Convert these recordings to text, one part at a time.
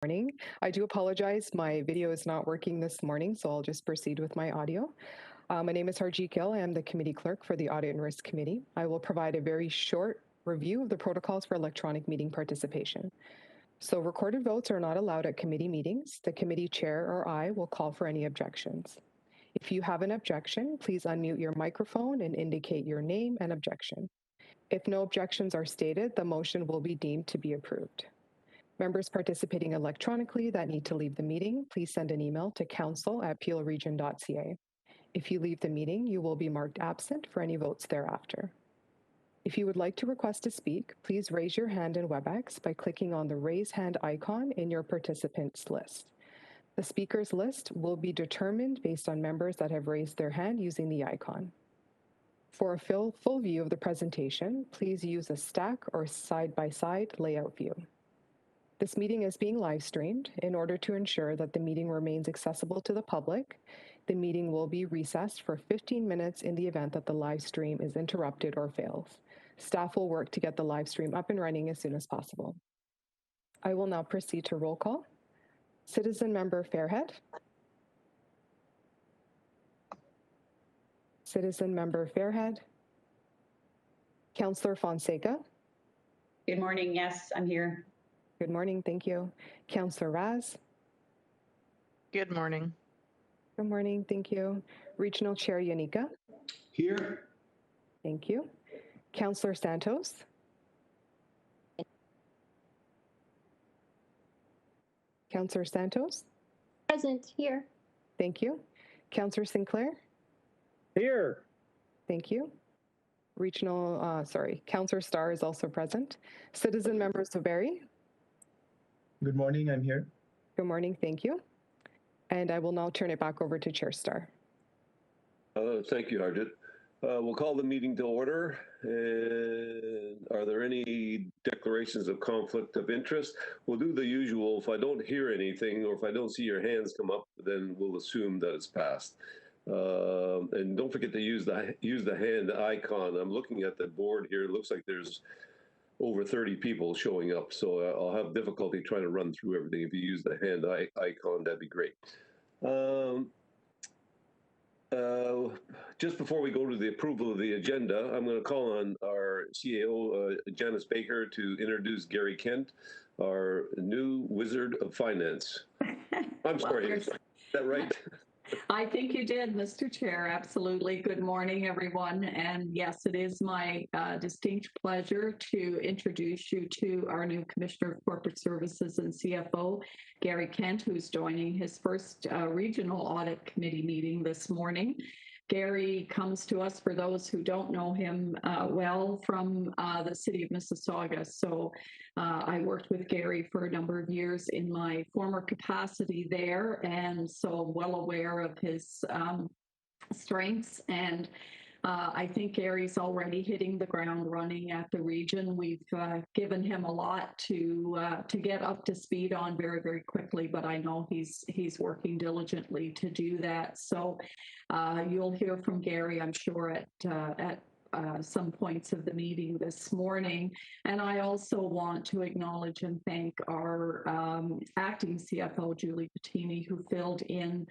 Morning. I do apologize. My video is not working this morning, so I'll just proceed with my audio. My name is Harjeet Gill. I am the committee clerk for the Audit and Risk Committee. I will provide a very short review of the protocols for electronic meeting participation. So recorded votes are not allowed at committee meetings. The committee chair or I will call for any objections. If you have an objection, please unmute your microphone and indicate your name and objection. If no objections are stated, the motion will be deemed to be approved. Members participating electronically that need to leave the meeting, please send an email to council@peelregion.ca. If you leave the meeting, you will be marked absent for any votes thereafter. If you would like to request to speak, please raise your hand in WebEx by clicking on the raise hand icon in your participants list. The speakers list will be determined based on members that have raised their hand using the icon. For a full view of the presentation, please use a stack or side-by-side layout view. This meeting is being live streamed. In order to ensure that the meeting remains accessible to the public, the meeting will be recessed for 15 minutes in the event that the live stream is interrupted or fails. Staff will work to get the live stream up and running as soon as possible. I will now proceed to roll call. Citizen Member Fairhead. Citizen Member Fairhead. Councillor Fonseca. Good morning. Yes, I'm here. Good morning. Thank you. Councillor Raz. Good morning. Good morning. Thank you. Regional Chair Yanika. Here. Thank you. Councillor Santos. Councillor Santos. Present. Here. Thank you. Councillor Sinclair. Here. Thank you. Councillor Starr is also present. Citizen Member Soberi. Good morning, I'm here. Good morning, thank you. And I will now turn it back over to Chair Starr. Thank you, Harjeet. We'll call the meeting to order. And are there any declarations of conflict of interest? We'll do the usual. If I don't hear anything or if I don't see your hands come up, then we'll assume that it's passed. And don't forget to use the hand icon. I'm looking at the board here. It looks like there's over 30 people showing up, so I'll have difficulty trying to run through everything. If you use the hand icon, that'd be great. Just before we go to the approval of the agenda, I'm going to call on our CAO, Janice Baker, to introduce Gary Kent, our new wizard of finance. I'm sorry, is that right? I think you did, Mr. Chair. Absolutely. Good morning, everyone. And yes, it is my distinct pleasure to introduce you to our new Commissioner of Corporate Services and CFO, Gary Kent, who's joining his first Regional Audit Committee meeting this morning. Gary comes to us, for those who don't know him well, from the city of Mississauga. So I worked with Gary for a number of years in my former capacity there, and so well aware of his strengths. And I think Gary's already hitting the ground running at the region. We've given him a lot to get up to speed on very, very quickly, but I know he's working diligently to do that. So you'll hear from Gary, I'm sure, at some points of the meeting this morning. And I also want to acknowledge and thank our acting CFO, Julie Bettini, who filled in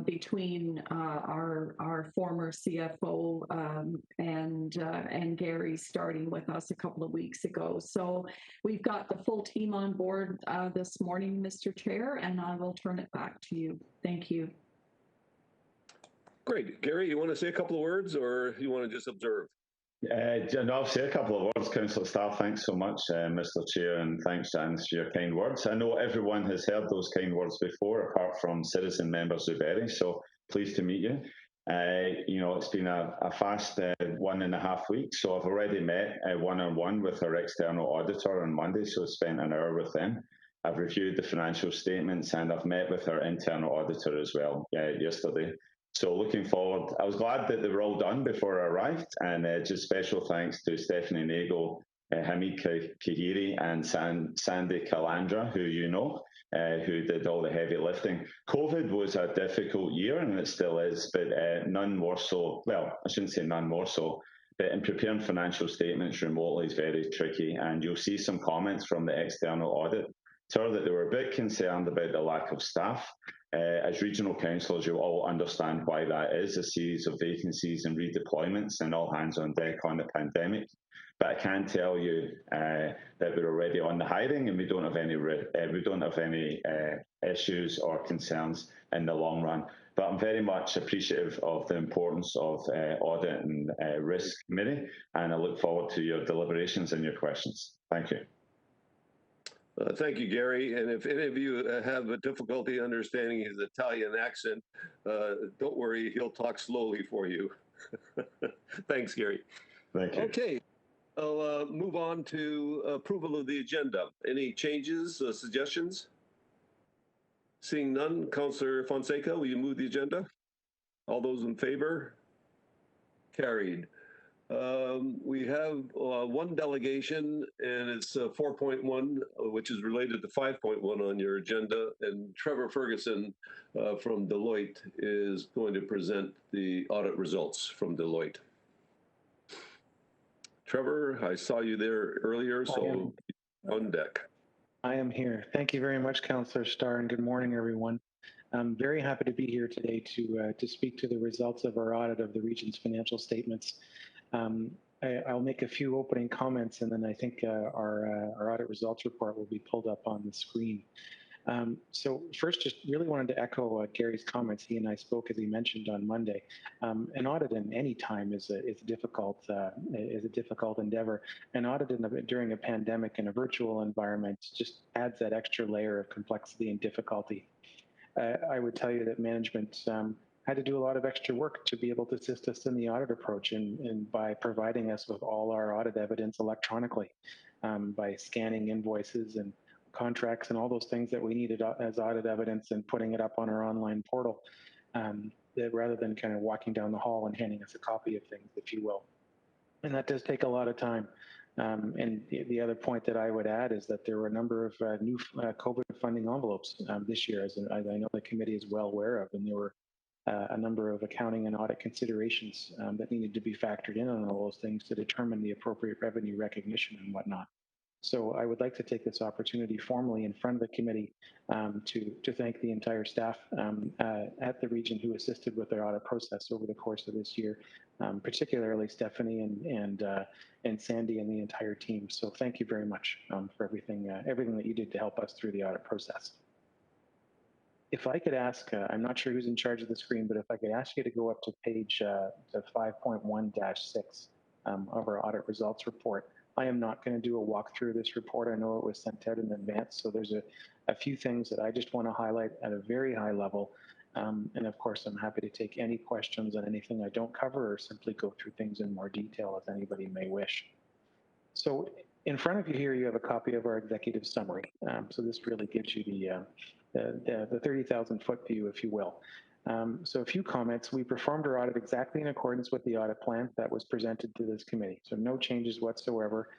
between our former CFO and Gary starting with us a couple of weeks ago. So we've got the full team on board this morning, Mr. Chair, and I will turn it back to you. Thank you. Great. Gary, you want to say a couple of words or you want to just observe? I'll say a couple of words, Councillor Starr. Thanks so much, Mr. Chair, and thanks, Janice, for your kind words. I know everyone has heard those kind words before, apart from citizen members Zuberi, so pleased to meet you. It's been a fast 1.5 weeks, so I've already met one-on-one with our external auditor on Monday, so I spent an hour with them. I've reviewed the financial statements and I've met with our internal auditor as well yesterday. So looking forward, I was glad that they were all done before I arrived, and just special thanks to Stephanie Nagle, Hamid Kahiri and Sandy Calandra, who you know, who did all the heavy lifting. COVID was a difficult year, and it still is, but none more so. Well, I shouldn't say none more so, but in preparing financial statements remotely is very tricky, and you'll see some comments from the external audit told that they were a bit concerned about the lack of staff. As regional councillors, you'll all understand why that is, a series of vacancies and redeployments and all hands on deck on the pandemic. But I can tell you that we're already on the hiring, and we don't have any issues or concerns in the long run. But I'm very much appreciative of the importance of Audit and Risk Committee, and I look forward to your deliberations and your questions. Thank you. Thank you, Gary. And if any of you have a difficulty understanding his Italian accent, don't worry, he'll talk slowly for you. Thanks, Gary. Thank you. Okay, I'll move on to approval of the agenda. Any changes, suggestions? Seeing none, Councillor Fonseca, will you move the agenda? All those in favor? Carried. We have one delegation, and it's 4.1, which is related to 5.1 on your agenda. And Trevor Ferguson from Deloitte is going to present the audit results from Deloitte. Trevor, I saw you there earlier, so on deck. I am here. Thank you very much, Councillor Starr, and good morning, everyone. I'm very happy to be here today to speak to the results of our audit of the region's financial statements. I'll make a few opening comments, and then I think our audit results report will be pulled up on the screen. So first, just really wanted to echo Gary's comments. He and I spoke, as he mentioned, on Monday. An audit in any time is a difficult endeavor. An audit during a pandemic in a virtual environment just adds that extra layer of complexity and difficulty. I would tell you that management had to do a lot of extra work to be able to assist us in the audit approach, and by providing us with all our audit evidence electronically, by scanning invoices and contracts and all those things that we needed as audit evidence and putting it up on our online portal, rather than kind of walking down the hall and handing us a copy of things, if you will. And that does take a lot of time. And the other point that I would add is that there were a number of new COVID funding envelopes this year, as I know the committee is well aware of, and there were a number of accounting and audit considerations that needed to be factored in on all those things to determine the appropriate revenue recognition and whatnot. So I would like to take this opportunity formally in front of the committee to thank the entire staff at the region who assisted with their audit process over the course of this year, particularly Stephanie and Sandy and the entire team. So thank you very much for everything that you did to help us through the audit process. If I could ask, I'm not sure who's in charge of the screen, but if I could ask you to go up to page 5.1-6 of our audit results report. I am not going to do a walkthrough of this report. I know it was sent out in advance, so there's a few things that I just want to highlight at a very high level. And of course, I'm happy to take any questions on anything I don't cover, or simply go through things in more detail as anybody may wish. So in front of you here, you have a copy of our executive summary. So this really gives you the 30,000-foot view, if you will. So a few comments. We performed our audit exactly in accordance with the audit plan that was presented to this committee. So no changes whatsoever.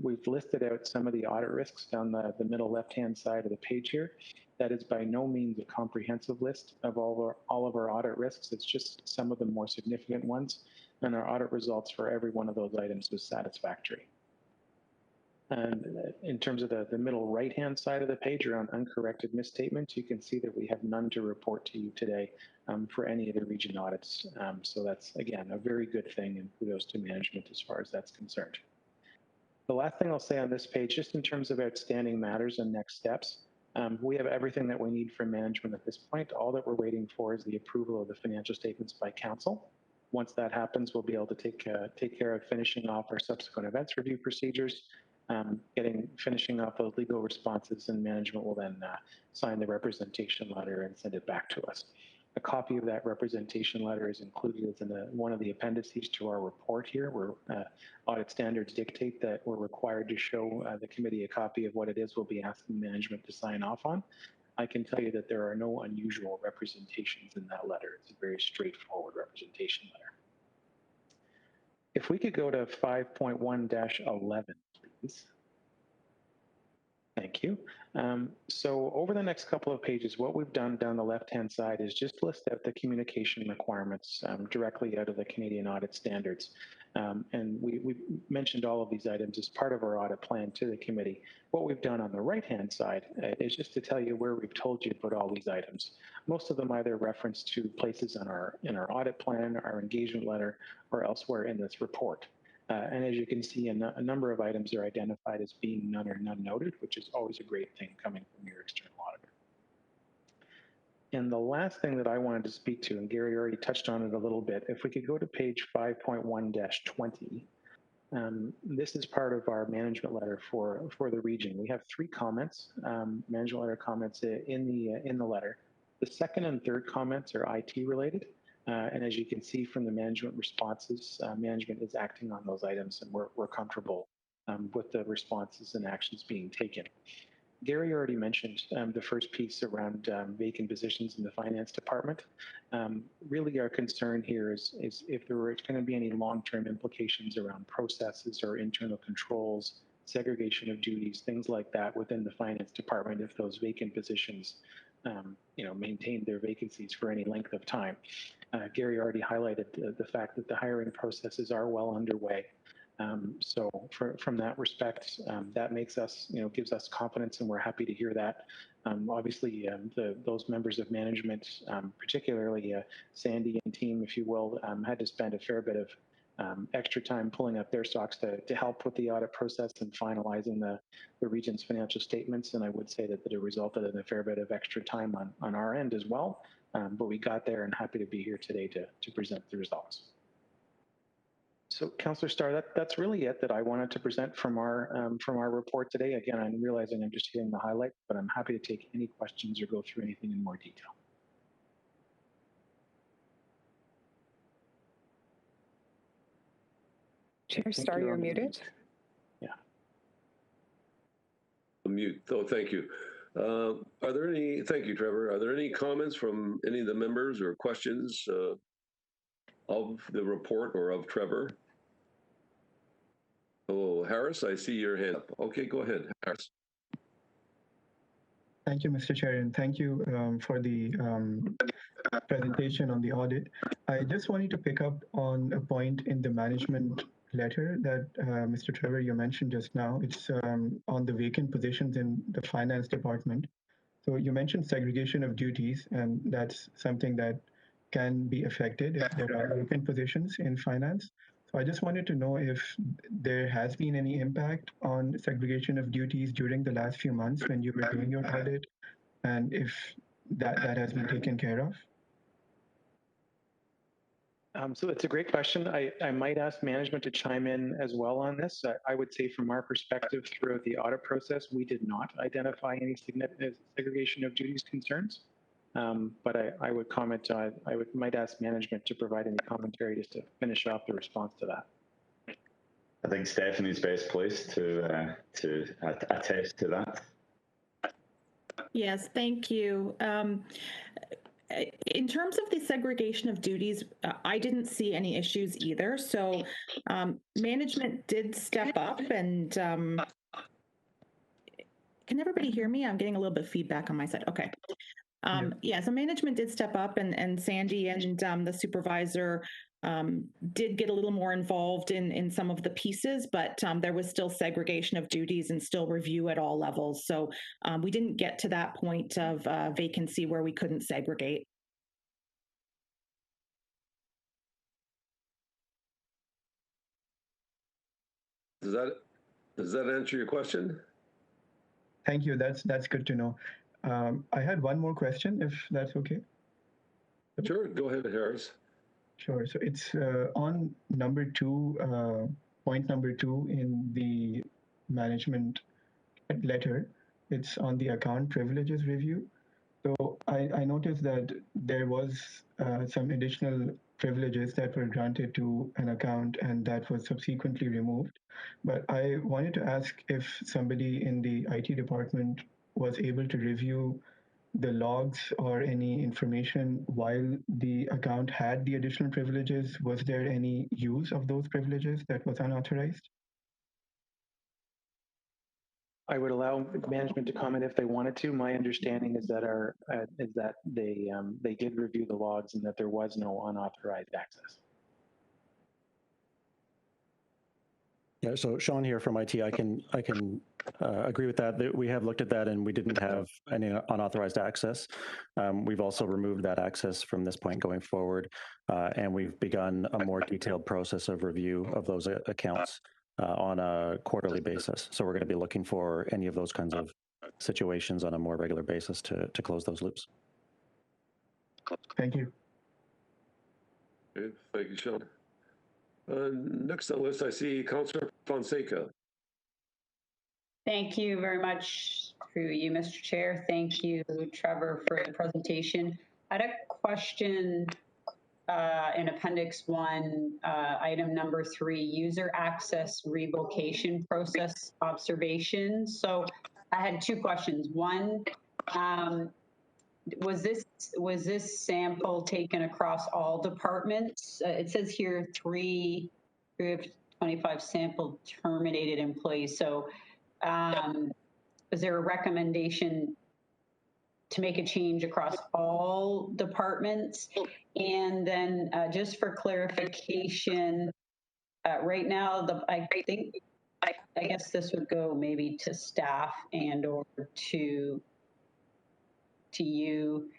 We've listed out some of the audit risks down the middle left-hand side of the page here. That is by no means a comprehensive list of all of our audit risks. It's just some of the more significant ones. And our audit results for every one of those items was satisfactory. And in terms of the middle right-hand side of the page around uncorrected misstatements, you can see that we have none to report to you today for any of the region audits. So that's, again, a very good thing, and kudos to management as far as that's concerned. The last thing I'll say on this page, just in terms of outstanding matters and next steps, we have everything that we need from management at this point. All that we're waiting for is the approval of the financial statements by council. Once that happens, we'll be able to take care of finishing off our subsequent events review procedures, finishing off those legal responses, and management will then sign the representation letter and send it back to us. A copy of that representation letter is included as one of the appendices to our report here, where audit standards dictate that we're required to show the committee a copy of what it is we'll be asking management to sign off on. I can tell you that there are no unusual representations in that letter. It's a very straightforward representation letter. If we could go to 5.1-11, please. Thank you. So over the next couple of pages, what we've done down the left-hand side is just list out the communication requirements directly out of the Canadian audit standards. And we mentioned all of these items as part of our audit plan to the committee. What we've done on the right-hand side is just to tell you where we've told you to put all these items. Most of them either reference to places in our audit plan, our engagement letter, or elsewhere in this report. And as you can see, a number of items are identified as being none or none noted, which is always a great thing coming from your external auditor. And the last thing that I wanted to speak to, and Gary already touched on it a little bit, if we could go to page 5.1-20, this is part of our management letter for the region. We have 3 comments, management letter comments in the letter. The second and third comments are IT related. And as you can see from the management responses, management is acting on those items, and we're comfortable with the responses and actions being taken. Gary already mentioned the first piece around vacant positions in the finance department. Really our concern here is if there were going to be any long-term implications around processes or internal controls, segregation of duties, things like that within the finance department, if those vacant positions maintain their vacancies for any length of time. Gary already highlighted the fact that the hiring processes are well underway. So from that respect, that makes us, gives us confidence, and we're happy to hear that. Obviously, those members of management, particularly Sandy and team, if you will, had to spend a fair bit of extra time pulling up their socks to help with the audit process and finalizing the region's financial statements. And I would say that it resulted in a fair bit of extra time on our end as well. But we got there, and happy to be here today to present the results. So, Councillor Starr, that's really it that I wanted to present from our report today. Again, I'm realizing I'm just hitting the highlights, but I'm happy to take any questions or go through anything in more detail. Chair Starr, you're muted. Yeah. Mute. Oh, thank you. Are there any? Thank you, Trevor. Are there any comments from any of the members or questions of the report or of Trevor? Oh, Harris, I see your hand up. Okay, go ahead, Harris. Thank you, Mr. Chair, and thank you for the presentation on the audit. I just wanted to pick up on a point in the management letter that Mr. Trevor, you mentioned just now. It's on the vacant positions in the finance department. So you mentioned segregation of duties, and that's something that can be affected if there are vacant positions in finance. So I just wanted to know if there has been any impact on segregation of duties during the last few months when you were doing your audit, and if that has been taken care of. So it's a great question. I might ask management to chime in as well on this. I would say from our perspective throughout the audit process, we did not identify any significant segregation of duties concerns. But I would comment, might ask management to provide any commentary just to finish off the response to that. I think Stephanie's best placed to attest to that. Yes, thank you. In terms of the segregation of duties, I didn't see any issues either. So management did step up and can everybody hear me? I'm getting a little bit of feedback on my side. Okay. Yeah, so management did step up, and Sandy and the supervisor did get a little more involved in some of the pieces, but there was still segregation of duties and still review at all levels. So we didn't get to that point of vacancy where we couldn't segregate. Does that answer your question? Thank you. That's good to know. I had one more question, if that's okay. Sure, go ahead, Harris. Sure. So it's on number 2, point number 2 in the management letter. It's on the account privileges review. So I noticed that there was some additional privileges that were granted to an account, and that was subsequently removed. But I wanted to ask if somebody in the IT department was able to review the logs or any information while the account had the additional privileges. Was there any use of those privileges that was unauthorized? I would allow management to comment if they wanted to. My understanding is that they did review the logs and that there was no unauthorized access. Yeah, so Sean here from IT, I can agree with that. We have looked at that and we didn't have any unauthorized access. We've also removed that access from this point going forward, and we've begun a more detailed process of review of those accounts on a quarterly basis. So we're going to be looking for any of those kinds of situations on a more regular basis to close those loops. Thank you. Okay, thank you, Sean. Next on the list, I see Councillor Fonseca. Thank you very much through you, Mr. Chair. Thank you, Trevor, for the presentation. I had a question in Appendix 1, item number 3, user access revocation process observation. So I had 2 questions. One, was this sample taken across all departments? It says here 3 of 25 sample terminated employees. So is there a recommendation to make a change across all departments? And then just for clarification, right now, I guess this would go maybe to staff and or to you,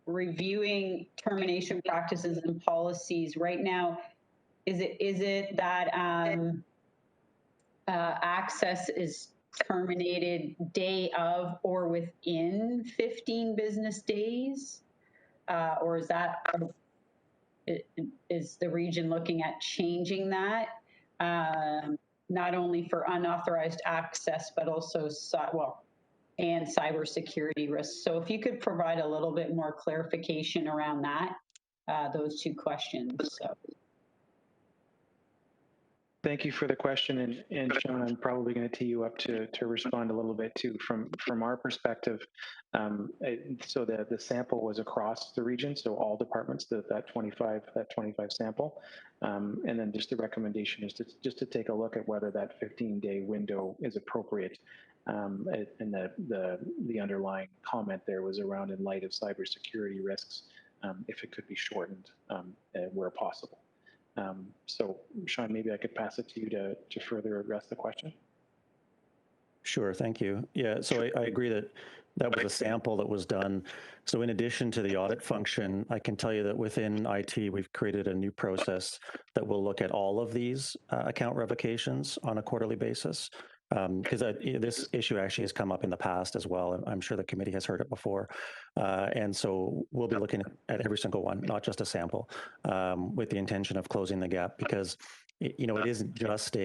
reviewing termination practices and policies right now. Is it that access is terminated day of or within 15 business days? Or is the region looking at changing that, not only for unauthorized access, but also, and cybersecurity risks? So if you could provide a little bit more clarification around that, those 2 questions. So. Thank you for the question, and Sean, I'm probably going to tee you up to respond a little bit too. From our perspective, so the sample was across the region, so all departments, that 25 sample, and then just the recommendation is to take a look at whether that 15-day window is appropriate. And the underlying comment there was around, in light of cybersecurity risks, if it could be shortened where possible. So, Sean, maybe I could pass it to you to further address the question. Sure, thank you. Yeah, so I agree that was a sample that was done. So in addition to the audit function, I can tell you that within IT, we've created a new process that will look at all of these account revocations on a quarterly basis. Because this issue actually has come up in the past as well. I'm sure the committee has heard it before. And so we'll be looking at every single one, not just a sample, with the intention of closing the gap, because it isn't just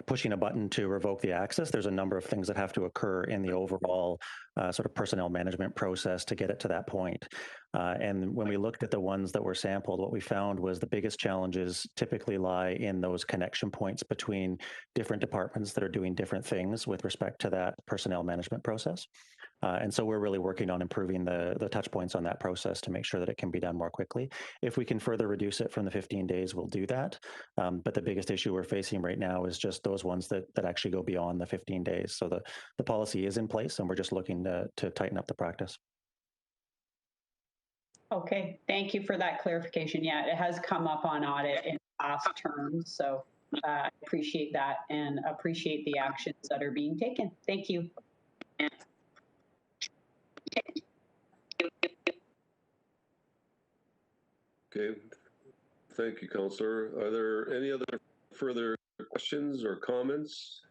pushing a button to revoke the access. There's a number of things that have to occur in the overall sort of personnel management process to get it to that point. And when we looked at the ones that were sampled, what we found was the biggest challenges typically lie in those connection points between different departments that are doing different things with respect to that personnel management process. And so we're really working on improving the touch points on that process to make sure that it can be done more quickly. If we can further reduce it from the 15 days, we'll do that. But the biggest issue we're facing right now is just those ones that actually go beyond the 15 days. So the policy is in place, and we're just looking to tighten up the practice. Okay, thank you for that clarification. Yeah, it has come up on audit in past terms, so I appreciate that and appreciate the actions that are being taken. Thank you. Okay, thank you, Councillor. Are there any other further questions or comments?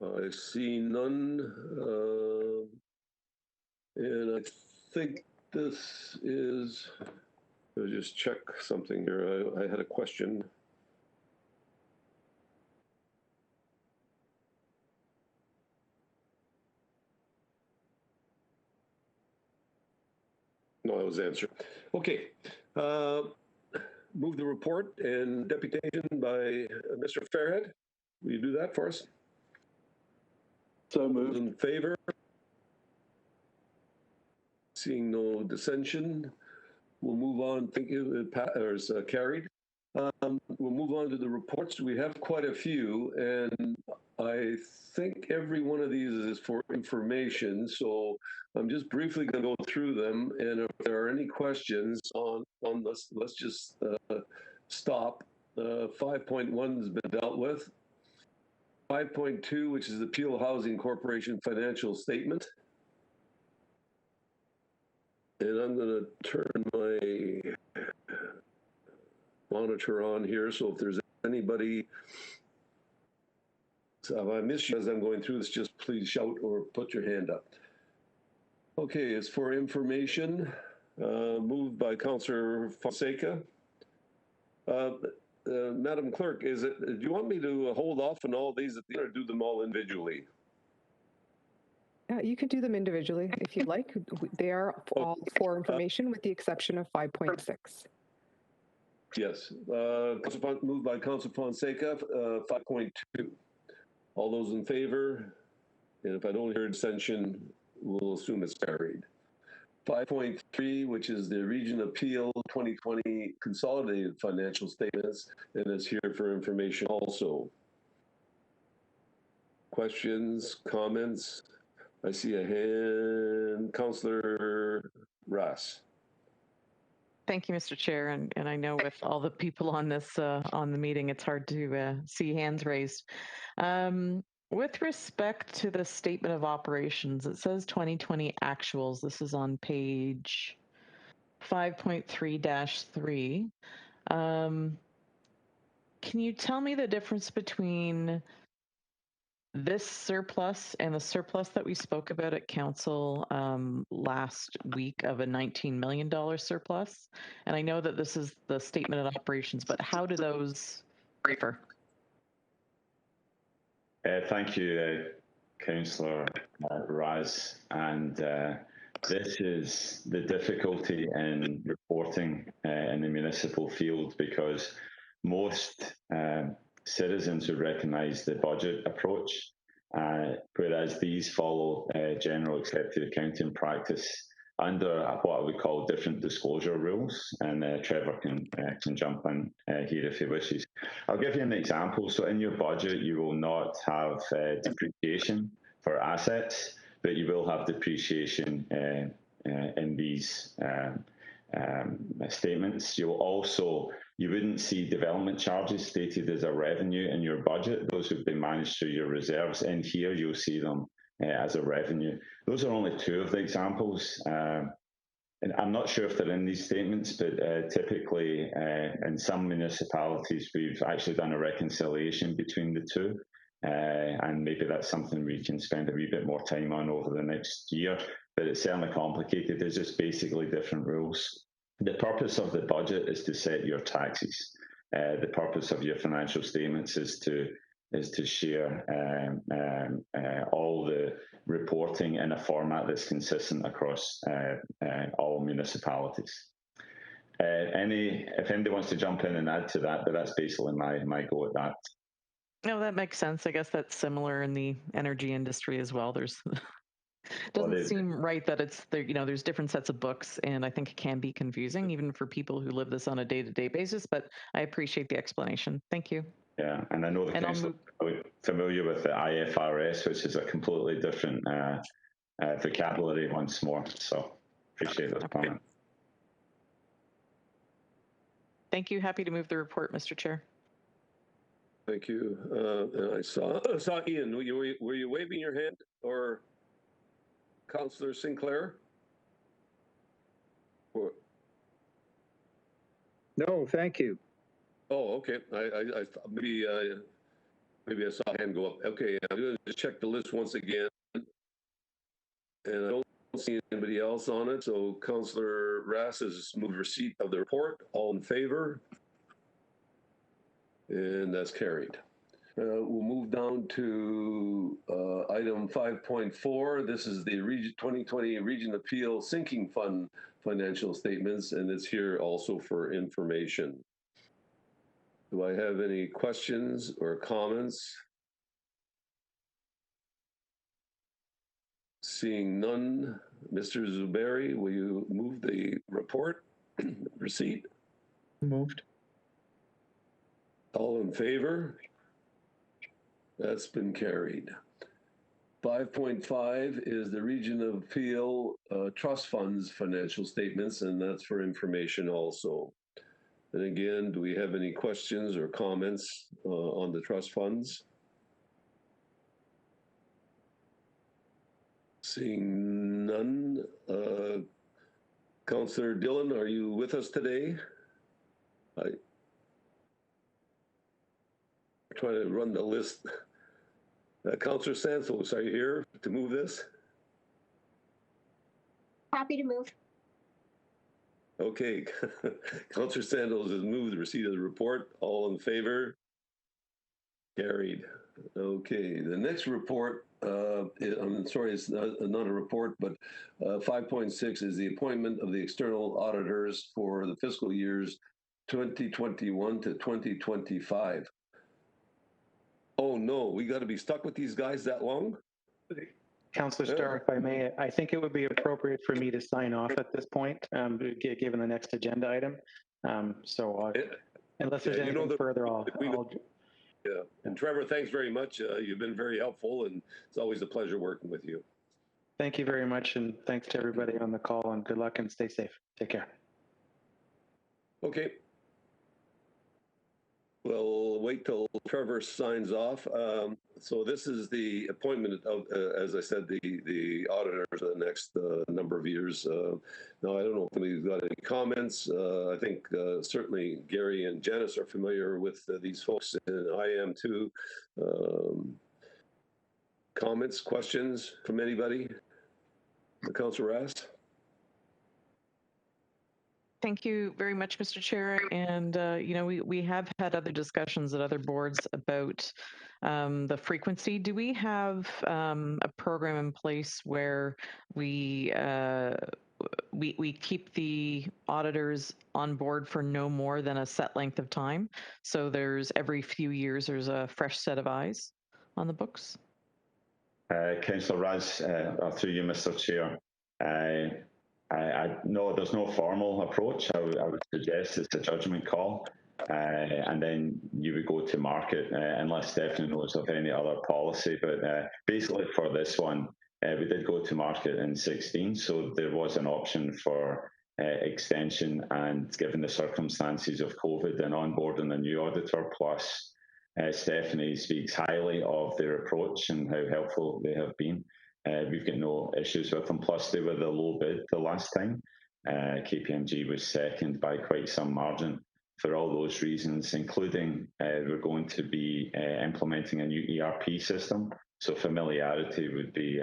I see none. And I think this is, I'll just check something here. I had a question. No, that was answered. Okay. Move the report and deputation by Mr. Fairhead. Will you do that for us? So moved. Those in favor? Seeing no dissension, we'll move on. Thank you. It is carried. We'll move on to the reports. We have quite a few, and I think every one of these is for information. So I'm just briefly going to go through them, and if there are any questions on this, let's just stop. 5.1 has been dealt with. 5.2, which is the Peel Housing Corporation financial statement. And I'm going to turn my monitor on here, so if there's anybody, so if I miss you as I'm going through this, just please shout or put your hand up. Okay, it's for information, moved by Councillor Fonseca. Madam Clerk, do you want me to hold off on all these at the end or do them all individually? You can do them individually if you'd like. They are all for information with the exception of 5.6. Yes, moved by Councillor Fonseca, 5.2. All those in favor? And if I don't hear abstention, we'll assume it's carried. 5.3, which is the Region Appeal 2020 Consolidated Financial Statements, and it's here for information also. Questions, comments? I see a hand. Councillor Ross. Thank you, Mr. Chair. And I know with all the people on this on the meeting, it's hard to see hands raised. With respect to the statement of operations, it says 2020 actuals. This is on page 5.3-3. Can you tell me the difference between this surplus and the surplus that we spoke about at council last week of a $19 million surplus? And I know that this is the statement of operations, but how do those differ? Thank you, Councillor Raz. And this is the difficulty in reporting in the municipal field, because most citizens would recognise the budget approach, whereas these follow general accepted accounting practice under what I would call different disclosure rules. And Trevor can jump in here if he wishes. I'll give you an example. So in your budget, you will not have depreciation for assets, but you will have depreciation in these statements. You wouldn't see development charges stated as a revenue in your budget. Those would be managed through your reserves. And here you'll see them as a revenue. Those are only two of the examples. And I'm not sure if they're in these statements, but typically in some municipalities, we've actually done a reconciliation between the two. And maybe that's something we can spend a wee bit more time on over the next year, but it's certainly complicated. There's just basically different rules. The purpose of the budget is to set your taxes. The purpose of your financial statements is to share all the reporting in a format that's consistent across all municipalities. If anybody wants to jump in and add to that, but that's basically my go at that. No, that makes sense. I guess that's similar in the energy industry as well. There's doesn't seem right that it's there. You know, there's different sets of books, and I think it can be confusing even for people who live this on a day-to-day basis. But I appreciate the explanation. Thank you. Yeah, and I know the council are familiar with the IFRS, which is a completely different vocabulary once more. So appreciate those comments. Thank you. Happy to move the report, Mr. Chair. Thank you. And I saw Ian. Were you waving your hand, or Councillor Sinclair? Or... No, thank you. Oh, okay. I maybe I saw a hand go up. Okay, I'm going to just check the list once again, and I don't see anybody else on it. So Councillor Rass has moved receipt of the report. All in favor? And that's carried. We'll move down to item 5.4. This is the 2020 Region Appeal Sinking Fund financial statements, and it's here also for information. Do I have any questions or comments? Seeing none, Mr. Zuberi, will you move the report receipt? Moved. All in favor? That's been carried. 5.5 is the Region of Peel Trust Funds financial statements, and that's for information also. And again, do we have any questions or comments on the trust funds? Seeing none. Councillor Dillon, are you with us today? I'm trying to run the list. Councillor Santos, are you here to move this? Happy to move. Okay. Councillor Santos has moved the receipt of the report. All in favor? Carried. Okay, the next report, I'm sorry, it's not a report, but 5.6 is the appointment of the external auditors for the fiscal years 2021 to 2025. Oh no, we got to be stuck with these guys that long? Councillor Starr, if I may, I think it would be appropriate for me to sign off at this point, given the next agenda item. Unless there's anything further, Yeah, and Trevor, thanks very much. You've been very helpful, and it's always a pleasure working with you. Thank you very much, and thanks to everybody on the call, and good luck and stay safe. Take care. Okay. We'll wait till Trevor signs off. So this is the appointment of, as I said, the auditors for the next number of years. Now, I don't know if we've got any comments. I think certainly Gary and Janice are familiar with these folks, and I am too. Comments, questions from anybody? Councillor Rass? Thank you very much, Mr. Chair. And, you know, we have had other discussions at other boards about the frequency. Do we have a program in place where we keep the auditors on board for no more than a set length of time? So there's every few years, there's a fresh set of eyes on the books? Councillor Raz, through you, Mr. Chair. No, there's no formal approach. I would suggest it's a judgment call, and then you would go to market unless Stephanie knows of any other policy. But basically for this one, we did go to market in 2016, so there was an option for extension, and given the circumstances of COVID and onboarding a new auditor, plus Stephanie speaks highly of their approach and how helpful they have been. We've got no issues with them. Plus, they were the low bid the last time. KPMG was second by quite some margin. For all those reasons, including we're going to be implementing a new ERP system, so familiarity would be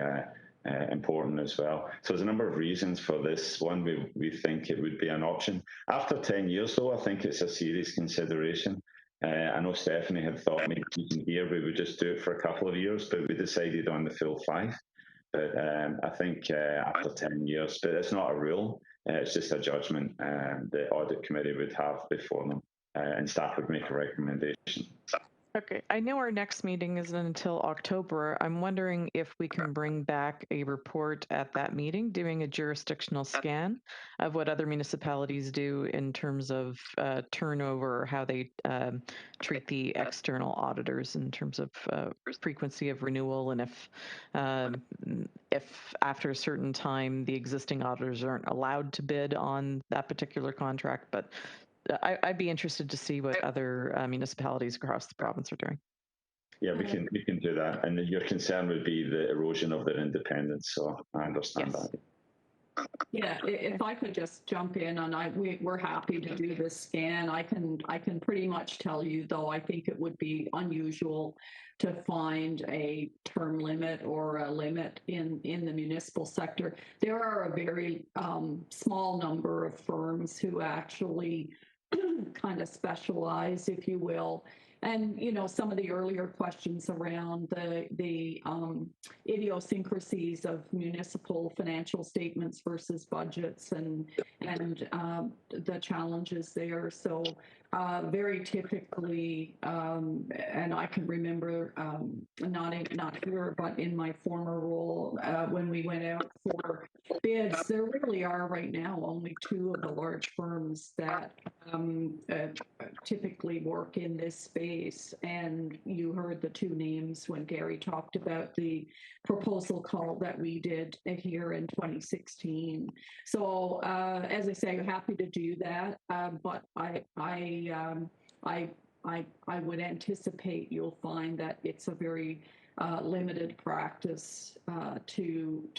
important as well. So there's a number of reasons for this one. We think it would be an option. After 10 years, though, I think it's a serious consideration. I know Stephanie had thought maybe here we would just do it for a couple of years, but we decided on the full 5. But I think after 10 years, but it's not a rule. It's just a judgment the audit committee would have before them, and staff would make a recommendation. Okay, I know our next meeting isn't until October. I'm wondering if we can bring back a report at that meeting, doing a jurisdictional scan of what other municipalities do in terms of turnover, or how they treat the external auditors in terms of frequency of renewal, and if after a certain time the existing auditors aren't allowed to bid on that particular contract, but I'd be interested to see what other municipalities across the province are doing. Yeah, we can do that. And your concern would be the erosion of their independence. So I understand that. Yeah, if I could just jump in, and we're happy to do this scan. I can pretty much tell you, though, I think it would be unusual to find a term limit or a limit in the municipal sector. There are a very small number of firms who actually kind of specialize, if you will. And, you know, some of the earlier questions around the idiosyncrasies of municipal financial statements versus budgets and the challenges there. So very typically, and I can remember not here, but in my former role, when we went out for bids, there really are right now only two of the large firms that typically work in this space. And you heard the two names when Gary talked about the proposal call that we did here in 2016. So as I say, I'm happy to do that, but I would anticipate you'll find that it's a very limited practice to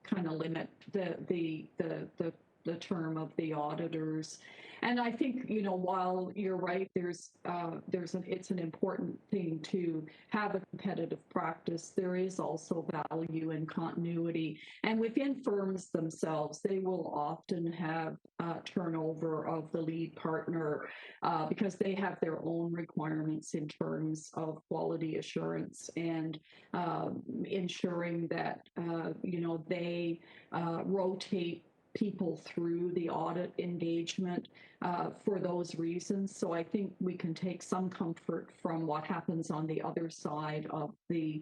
kind of limit the term of the auditors. And I think, you know, while you're right, it's an important thing to have a competitive practice. There is also value in continuity, and within firms themselves, they will often have turnover of the lead partner because they have their own requirements in terms of quality assurance and ensuring that you know, they rotate people through the audit engagement for those reasons. So I think we can take some comfort from what happens on the other side of the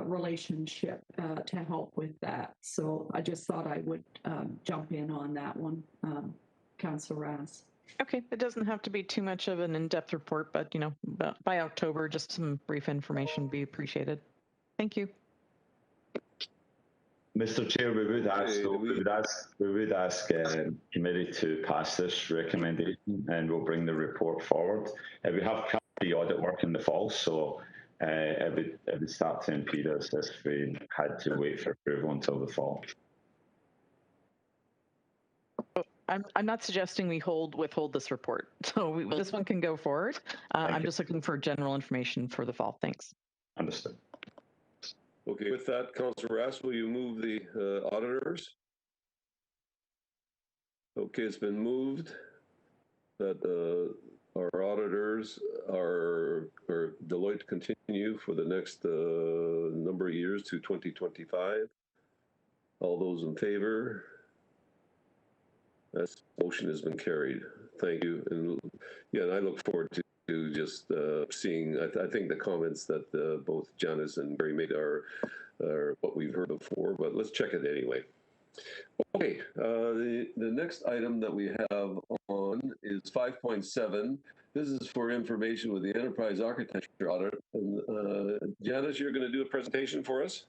relationship to help with that. So I just thought I would jump in on that one, Councillor Ras. Okay, it doesn't have to be too much of an in-depth report, but you know, by October, just some brief information would be appreciated. Thank you. Mr. Chair, we would ask committee to pass this recommendation, and we'll bring the report forward. We have cut the audit work in the fall, so it would start to impede us if we had to wait for approval until the fall. I'm not suggesting we withhold this report, so this one can go forward. I'm just looking for general information for the fall. Thanks. Understood. Okay, with that, Councillor Ras, will you move the auditors? Okay, it's been moved that our auditors are Deloitte continue for the next number of years to 2025. All those in favor? That motion has been carried. Thank you. And yeah, and I look forward to just seeing, I think the comments that both Janice and Barry made are what we've heard before, but let's check it anyway. Okay, the next item that we have on is 5.7. This is for information with the enterprise architecture audit. And Janice, you're going to do a presentation for us?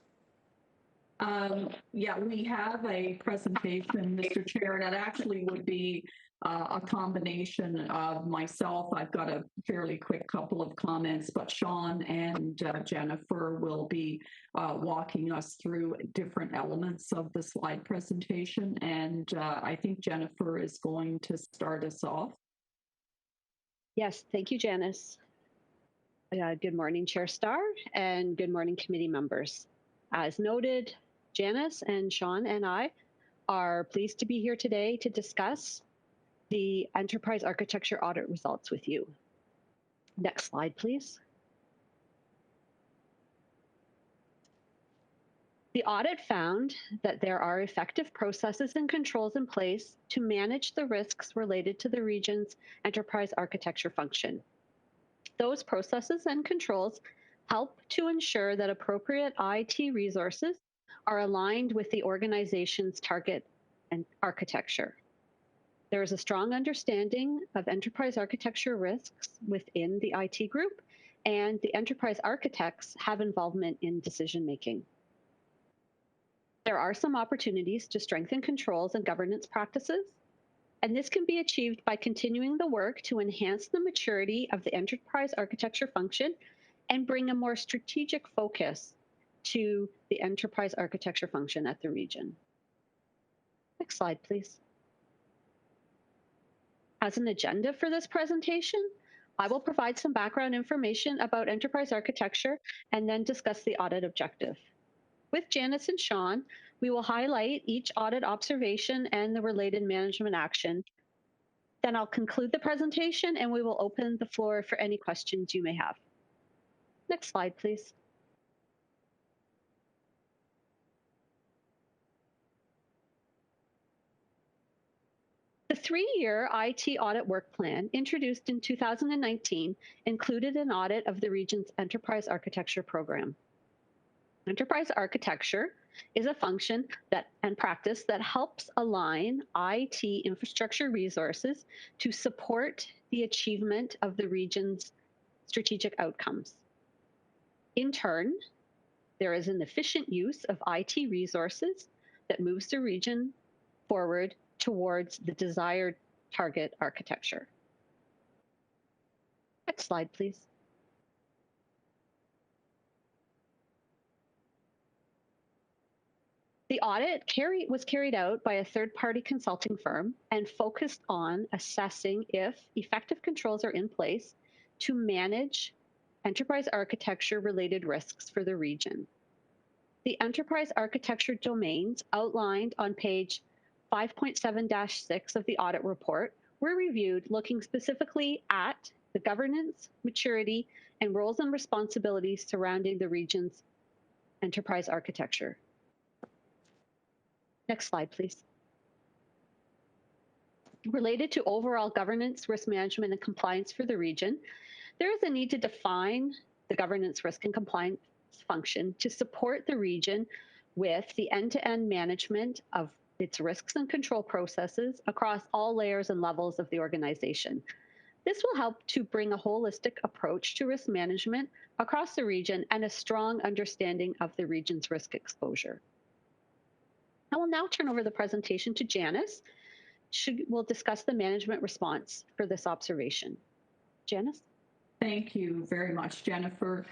Yeah, we have a presentation, Mr. Chair, and it actually would be a combination of myself. I've got a fairly quick couple of comments, but Sean and Jennifer will be walking us through different elements of the slide presentation. And I think Jennifer is going to start us off. Yes, thank you, Janice. Good morning, Chair Starr, and good morning, committee members. As noted, Janice and Sean and I are pleased to be here today to discuss the enterprise architecture audit results with you. Next slide, please. The audit found that there are effective processes and controls in place to manage the risks related to the region's enterprise architecture function. Those processes and controls help to ensure that appropriate IT resources are aligned with the organization's target and architecture. There is a strong understanding of enterprise architecture risks within the IT group, and the enterprise architects have involvement in decision-making. There are some opportunities to strengthen controls and governance practices, and this can be achieved by continuing the work to enhance the maturity of the enterprise architecture function and bring a more strategic focus to the enterprise architecture function at the region. Next slide, please. As an agenda for this presentation, I will provide some background information about enterprise architecture and then discuss the audit objective. With Janice and Sean, we will highlight each audit observation and the related management action. Then I'll conclude the presentation and we will open the floor for any questions you may have. Next slide, please. The 3-year IT audit work plan introduced in 2019 included an audit of the region's enterprise architecture program. Enterprise architecture is a function and practice that helps align IT infrastructure resources to support the achievement of the region's strategic outcomes. In turn, there is an efficient use of IT resources that moves the region forward towards the desired target architecture. Next slide, please. The audit was carried out by a third-party consulting firm and focused on assessing if effective controls are in place to manage enterprise architecture-related risks for the region. The enterprise architecture domains outlined on page 5.7-6 of the audit report were reviewed looking specifically at the governance, maturity, and roles and responsibilities surrounding the region's enterprise architecture. Next slide, please. Related to overall governance, risk management, and compliance for the region, there is a need to define the governance, risk, and compliance function to support the region with the end-to-end management of its risks and control processes across all layers and levels of the organization. This will help to bring a holistic approach to risk management across the region and a strong understanding of the region's risk exposure. I will now turn over the presentation to Janice. She will discuss the management response for this observation. Janice? Thank you very much, Jennifer.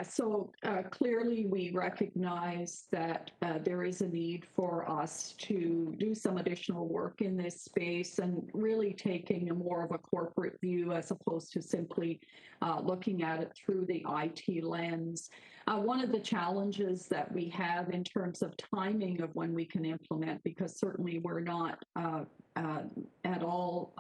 So clearly we recognize that there is a need for us to do some additional work in this space and really taking a more of a corporate view as opposed to simply looking at it through the IT lens. One of the challenges that we have in terms of timing of when we can implement, because certainly we're not at all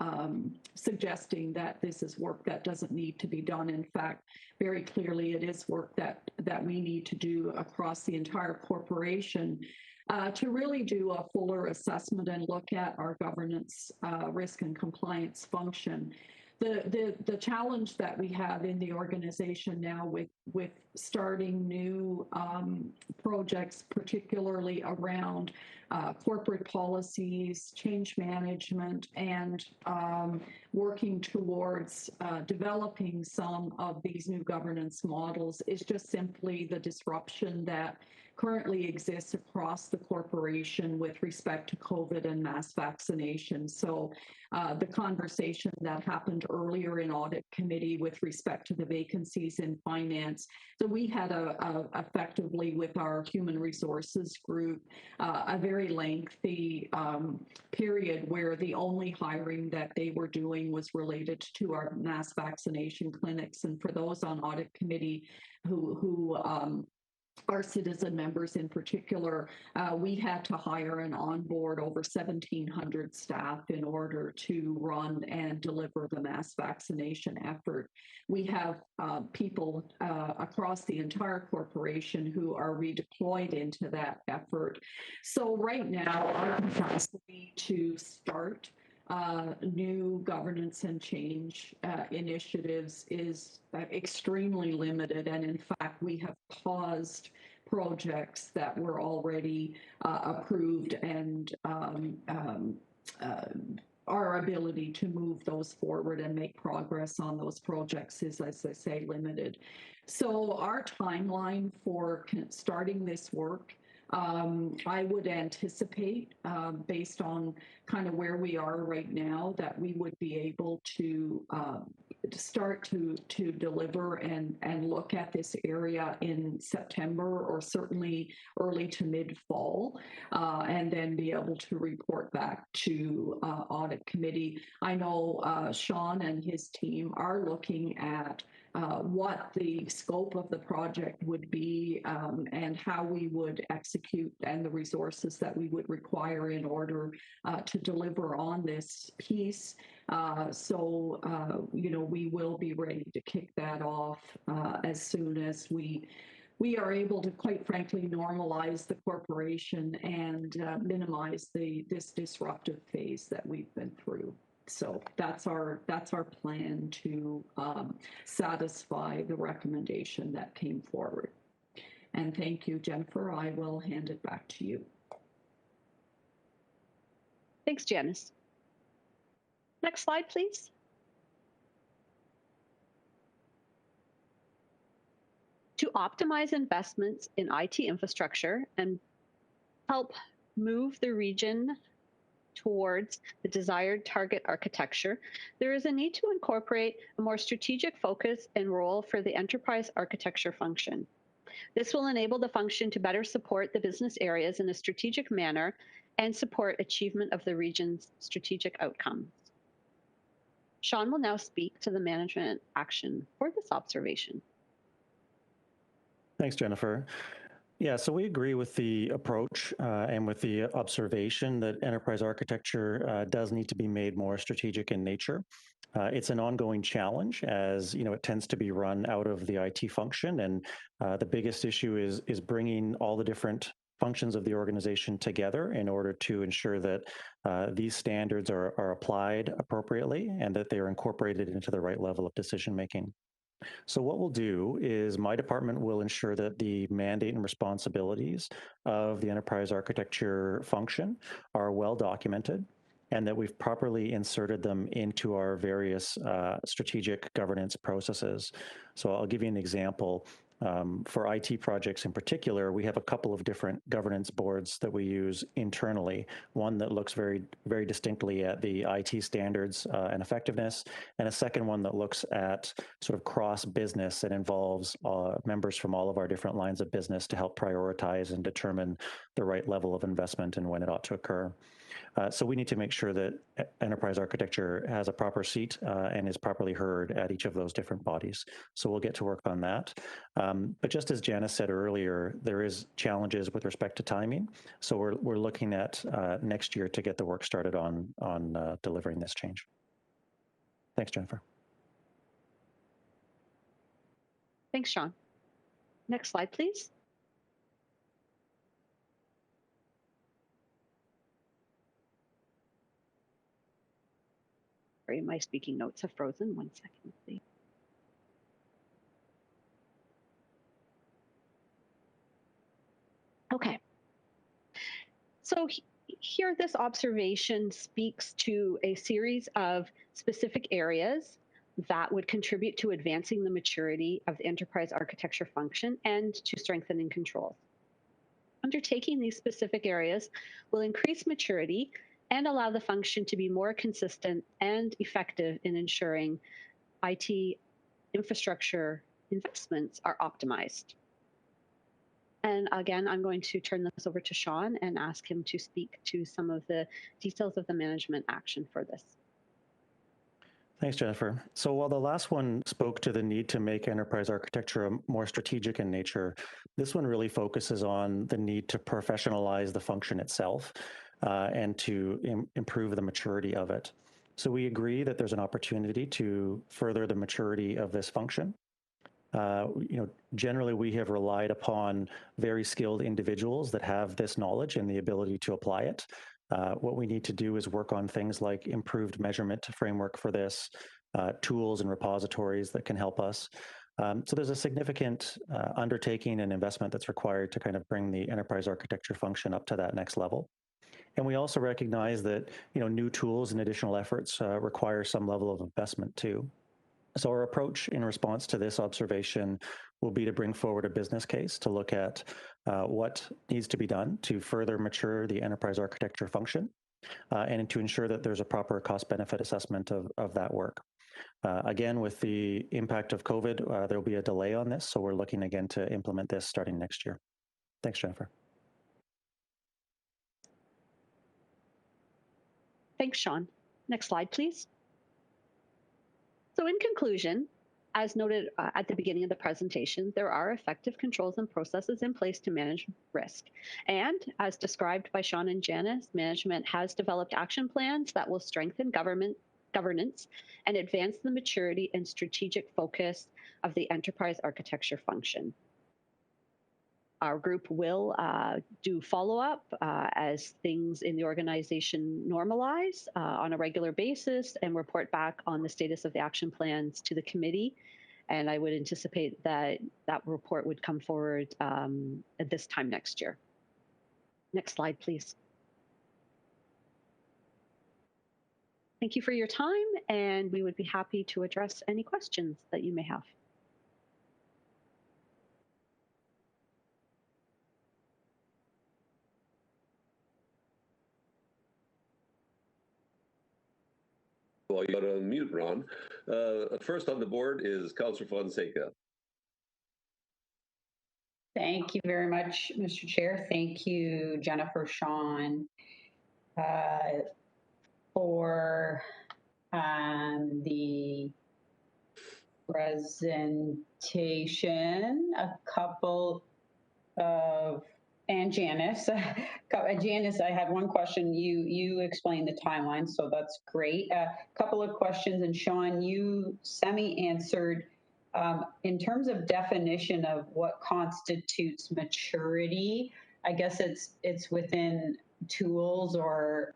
suggesting that this is work that doesn't need to be done. In fact, very clearly it is work that we need to do across the entire corporation to really do a fuller assessment and look at our governance, risk, and compliance function. The challenge that we have in the organization now with starting new projects, particularly around corporate policies, change management, and working towards developing some of these new governance models, is just simply the disruption that currently exists across the corporation with respect to COVID and mass vaccination. So the conversation that happened earlier in audit committee with respect to the vacancies in finance. So we had effectively with our human resources group, a very lengthy period where the only hiring that they were doing was related to our mass vaccination clinics. And for those on audit committee who our citizen members in particular, we had to hire and onboard over 1,700 staff in order to run and deliver the mass vaccination effort. We have people across the entire corporation who are redeployed into that effort. So right now, our capacity to start new governance and change initiatives is extremely limited. And in fact, we have paused projects that were already approved, and our ability to move those forward and make progress on those projects is, as I say, limited. So our timeline for starting this work, I would anticipate, based on kind of where we are right now, that we would be able to start to deliver and look at this area in September, or certainly early to mid-fall, and then be able to report back to audit committee. I know Sean and his team are looking at what the scope of the project would be, and how we would execute, and the resources that we would require in order to deliver on this piece. So we will be ready to kick that off as soon as we we are able to, quite frankly, normalize the corporation and minimize this disruptive phase that we've been through. So that's our plan to satisfy the recommendation that came forward. And thank you, Jennifer. I will hand it back to you. Thanks, Janice. Next slide, please. To optimize investments in IT infrastructure and help move the region towards the desired target architecture, there is a need to incorporate a more strategic focus and role for the enterprise architecture function. This will enable the function to better support the business areas in a strategic manner and support achievement of the region's strategic outcomes. Sean will now speak to the management action for this observation. Thanks, Jennifer. Yeah, so we agree with the approach and with the observation that enterprise architecture does need to be made more strategic in nature. It's an ongoing challenge, as it tends to be run out of the IT function, and the biggest issue is bringing all the different functions of the organization together in order to ensure that these standards are applied appropriately and that they are incorporated into the right level of decision making. So what we'll do is my department will ensure that the mandate and responsibilities of the enterprise architecture function are well documented and that we've properly inserted them into our various strategic governance processes. So I'll give you an example. For IT projects in particular, we have a couple of different governance boards that we use internally. One that looks very, very distinctly at the IT standards and effectiveness, and a second one that looks at sort of cross-business and involves members from all of our different lines of business to help prioritize and determine the right level of investment and when it ought to occur. So we need to make sure that enterprise architecture has a proper seat and is properly heard at each of those different bodies. So we'll get to work on that. But just as Janice said earlier, there is challenges with respect to timing. So we're looking at next year to get the work started on delivering this change. Thanks, Jennifer. Thanks, Sean. Next slide, please. Sorry, my speaking notes have frozen. 1 second, please. Okay. So here, this observation speaks to a series of specific areas that would contribute to advancing the maturity of the enterprise architecture function and to strengthening controls. Undertaking these specific areas will increase maturity and allow the function to be more consistent and effective in ensuring IT infrastructure investments are optimized. And again, I'm going to turn this over to Sean and ask him to speak to some of the details of the management action for this. Thanks, Jennifer. So while the last one spoke to the need to make enterprise architecture more strategic in nature, this one really focuses on the need to professionalize the function itself and to improve the maturity of it. So we agree that there's an opportunity to further the maturity of this function. Generally, we have relied upon very skilled individuals that have this knowledge and the ability to apply it. What we need to do is work on things like improved measurement framework for this, tools and repositories that can help us. So there's a significant undertaking and investment that's required to kind of bring the enterprise architecture function up to that next level. And we also recognize that new tools and additional efforts require some level of investment too. So our approach in response to this observation will be to bring forward a business case to look at what needs to be done to further mature the enterprise architecture function and to ensure that there's a proper cost-benefit assessment of that work. Again, with the impact of COVID, there will be a delay on this, so we're looking again to implement this starting next year. Thanks, Jennifer. Thanks, Sean. Next slide, please. So in conclusion, as noted at the beginning of the presentation, there are effective controls and processes in place to manage risk. And as described by Sean and Janice, management has developed action plans that will strengthen governance and advance the maturity and strategic focus of the enterprise architecture function. Our group will do follow-up as things in the organization normalize on a regular basis and report back on the status of the action plans to the committee. And I would anticipate that that report would come forward at this time next year. Next slide, please. Thank you for your time, and we would be happy to address any questions that you may have. Well, you got to unmute, Ron. First on the board is Councillor Fonseca. Thank you very much, Mr. Chair. Thank you, Jennifer, Sean, for the presentation. A couple of, and Janice, Janice, I had one question. You explained the timeline, so that's great. A couple of questions, and Sean, you semi-answered in terms of definition of what constitutes maturity. I guess it's within tools or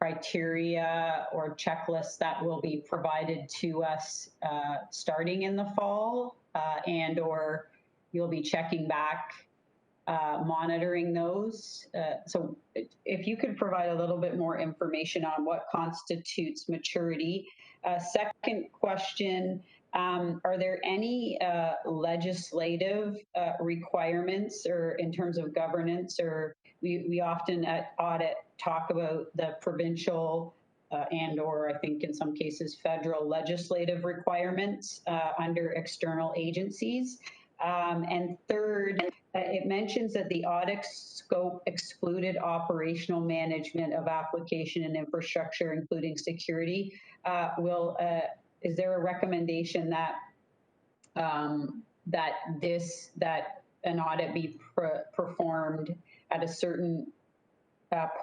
criteria or checklists that will be provided to us starting in the fall, and or you'll be checking back, monitoring those. So if you could provide a little bit more information on what constitutes maturity. Second question, are there any legislative requirements or in terms of governance, or we often at Audit talk about the provincial and or I think in some cases federal legislative requirements under external agencies. And third, it mentions that the audit scope excluded operational management of application and infrastructure, including security. Is there a recommendation that that an audit be performed at a certain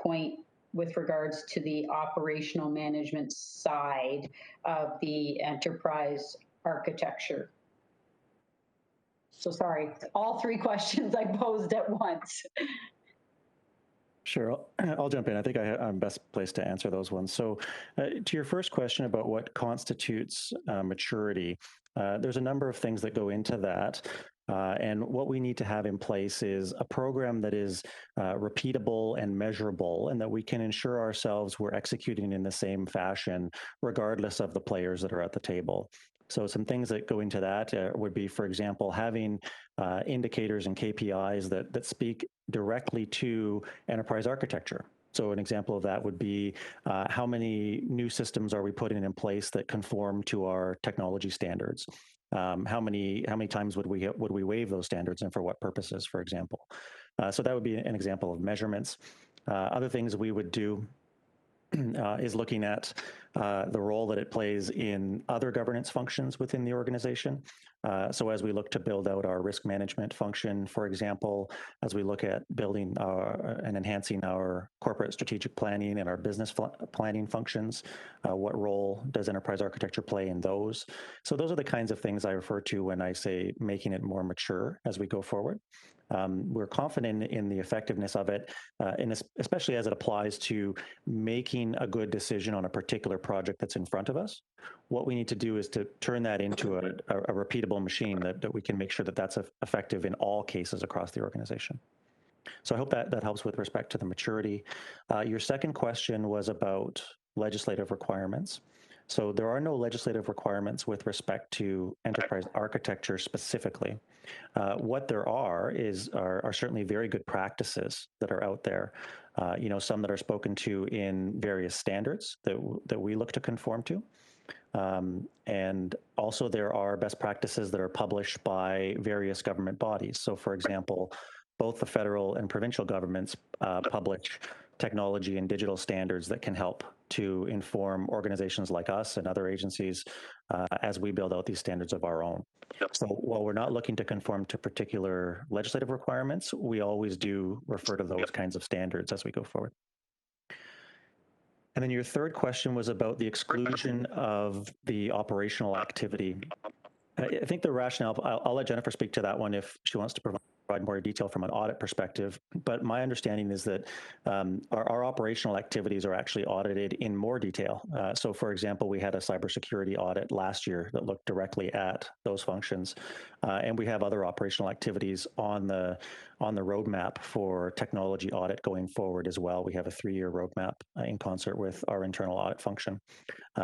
point with regards to the operational management side of the enterprise architecture? So sorry, all three questions I posed at once. Sure, I'll jump in. I think I'm best placed to answer those ones. So to your first question about what constitutes maturity, there's a number of things that go into that. And what we need to have in place is a program that is repeatable and measurable, and that we can ensure ourselves we're executing in the same fashion, regardless of the players that are at the table. So some things that go into that would be, for example, having indicators and KPIs that speak directly to enterprise architecture. So an example of that would be how many new systems are we putting in place that conform to our technology standards? How many times would we waive those standards, and for what purposes, for example? So that would be an example of measurements. Other things we would do is looking at the role that it plays in other governance functions within the organization. So as we look to build out our risk management function, for example, as we look at building and enhancing our corporate strategic planning and our business planning functions, what role does enterprise architecture play in those? So those are the kinds of things I refer to when I say making it more mature as we go forward. We're confident in the effectiveness of it, and especially as it applies to making a good decision on a particular project that's in front of us. What we need to do is to turn that into a repeatable machine that we can make sure that that's effective in all cases across the organization. So I hope that helps with respect to the maturity. Your second question was about legislative requirements. So there are no legislative requirements with respect to enterprise architecture specifically. What there are certainly very good practices that are out there. Some that are spoken to in various standards that we look to conform to. And also there are best practices that are published by various government bodies. So for example, both the federal and provincial governments publish technology and digital standards that can help to inform organizations like us and other agencies as we build out these standards of our own. So while we're not looking to conform to particular legislative requirements, we always do refer to those kinds of standards as we go forward. And then your third question was about the exclusion of the operational activity. I think the rationale, I'll let Jennifer speak to that one if she wants to provide provide more detail from an audit perspective, but my understanding is that our operational activities are actually audited in more detail. So for example, we had a cybersecurity audit last year that looked directly at those functions. And we have other operational activities on the roadmap for technology audit going forward as well. We have a 3-year roadmap in concert with our internal audit function.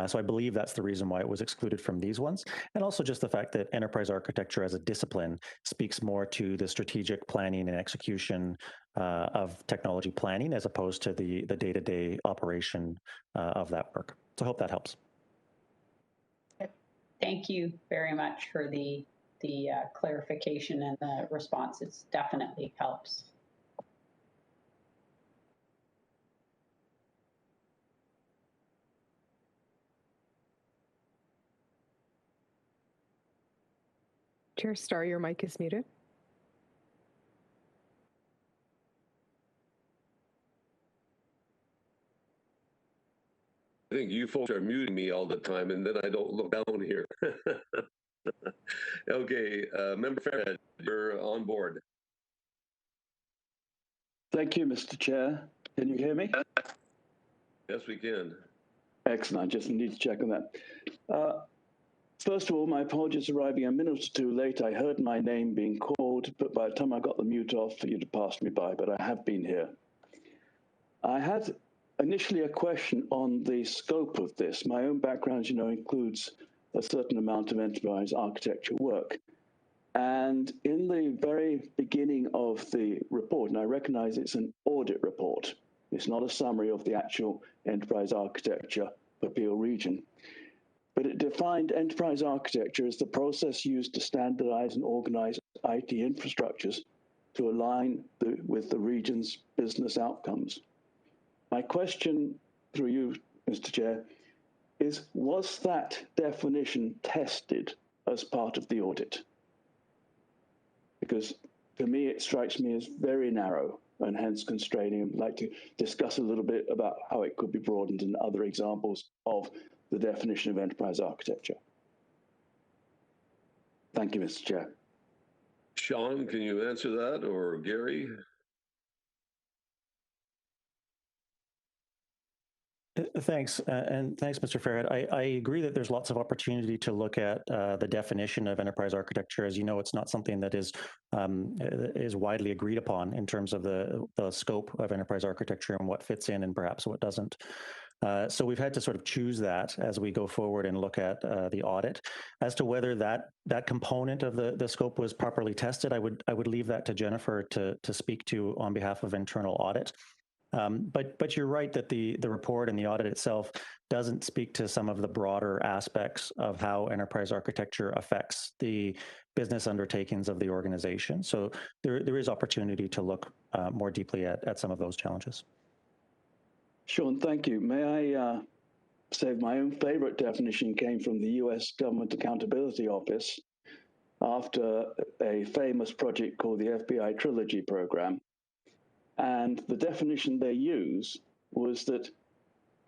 So I believe that's the reason why it was excluded from these ones. And also just the fact that enterprise architecture as a discipline speaks more to the strategic planning and execution of technology planning as opposed to the day-to-day operation of that work. So I hope that helps. Thank you very much for the clarification and the response. It definitely helps. Chair Starr, your mic is muted. I think you folks are muting me all the time, and then I don't look down here. Okay, Member Fairhead, you're on board. Thank you, Mr. Chair. Can you hear me? Yes, we can. Excellent. I just need to check on that. First of all, my apologies for arriving a minute or two late. I heard my name being called, but by the time I got the mute off, you'd have passed me by, but I have been here. I had initially a question on the scope of this. My own background, you know, includes a certain amount of enterprise architecture work. And in the very beginning of the report, and I recognize it's an audit report, it's not a summary of the actual enterprise architecture for Peel Region, but it defined enterprise architecture as the process used to standardize and organize IT infrastructures to align with the region's business outcomes. My question through you, Mr. Chair, is was that definition tested as part of the audit? Because for me, it strikes me as very narrow and hence constraining. I'd like to discuss a little bit about how it could be broadened and other examples of the definition of enterprise architecture. Thank you, Mr. Chair. Sean, can you answer that, or Gary? Thanks, and thanks, Mr. Fairhead. I agree that there's lots of opportunity to look at the definition of enterprise architecture. As you know, it's not something that is widely agreed upon in terms of the scope of enterprise architecture and what fits in and perhaps what doesn't. So we've had to sort of choose that as we go forward and look at the audit. As to whether that component of the scope was properly tested, I would leave that to Jennifer to speak to on behalf of internal audit. But you're right that the report and the audit itself doesn't speak to some of the broader aspects of how enterprise architecture affects the business undertakings of the organization. So there is opportunity to look more deeply at some of those challenges. Sean, thank you. May I say my own favorite definition came from the US Government Accountability Office after a famous project called the FBI Trilogy Program. And the definition they use was that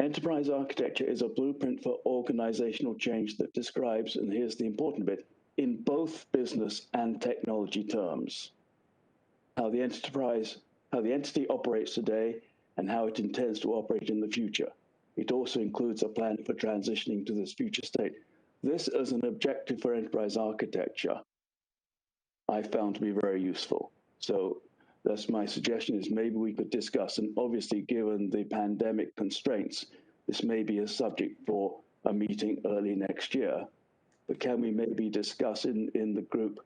enterprise architecture is a blueprint for organizational change that describes, and here's the important bit, in both business and technology terms, how the entity operates today and how it intends to operate in the future. It also includes a plan for transitioning to this future state. This as an objective for enterprise architecture, I found to be very useful. So that's my suggestion, is maybe we could discuss, and obviously given the pandemic constraints, this may be a subject for a meeting early next year, but can we maybe discuss in the group,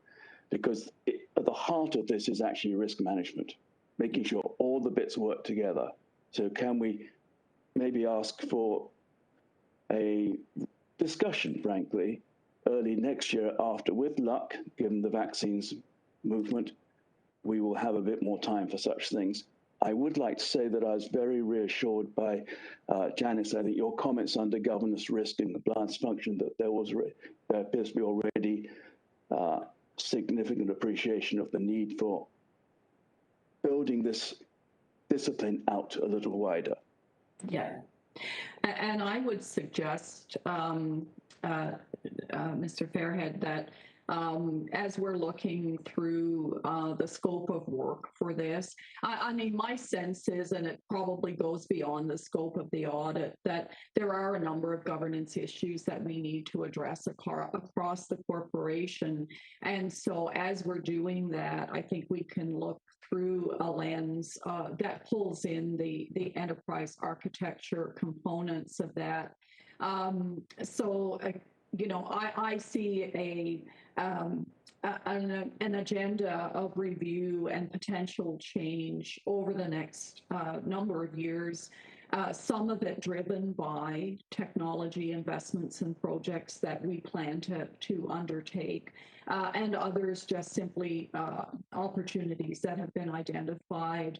because at the heart of this is actually risk management, making sure all the bits work together. So can we maybe ask for a discussion, frankly, early next year after, with luck, given the vaccines movement, we will have a bit more time for such things. I would like to say that I was very reassured by Janice. I think your comments under governance, risk, and compliance function, that there appears to be already significant appreciation of the need for building this discipline out a little wider. Yeah. And I would suggest, Mr. Fairhead, that as we're looking through the scope of work for this. I mean, my sense is, and it probably goes beyond the scope of the audit, that there are a number of governance issues that we need to address across the corporation. And so as we're doing that, I think we can look through a lens that pulls in the enterprise architecture components of that. You know, I see an agenda of review and potential change over the next number of years. Some of it driven by technology investments and projects that we plan to undertake, and others just simply opportunities that have been identified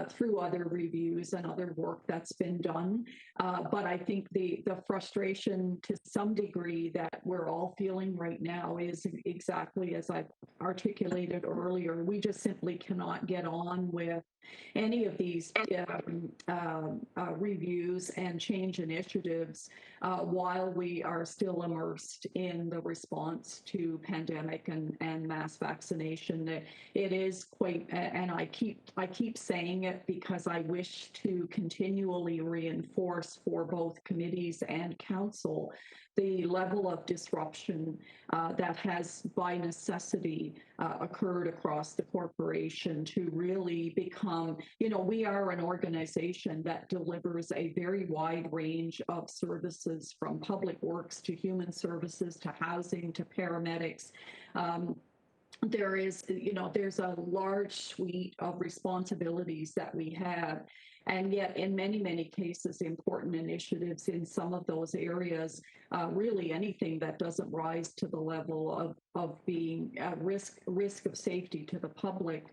through other reviews and other work that's been done. But I think the frustration to some degree that we're all feeling right now is exactly as I articulated earlier. We just simply cannot get on with any of these reviews and change initiatives while we are still immersed in the response to pandemic and mass vaccination. It is quite, and I keep saying it because I wish to continually reinforce for both committees and council the level of disruption that has by necessity occurred across the corporation to really become, you know, we are an organization that delivers a very wide range of services, from public works to human services to housing to paramedics. There is, you know, there's a large suite of responsibilities that we have. And yet, in many, many cases, important initiatives in some of those areas, really anything that doesn't rise to the level of being a risk of safety to the public,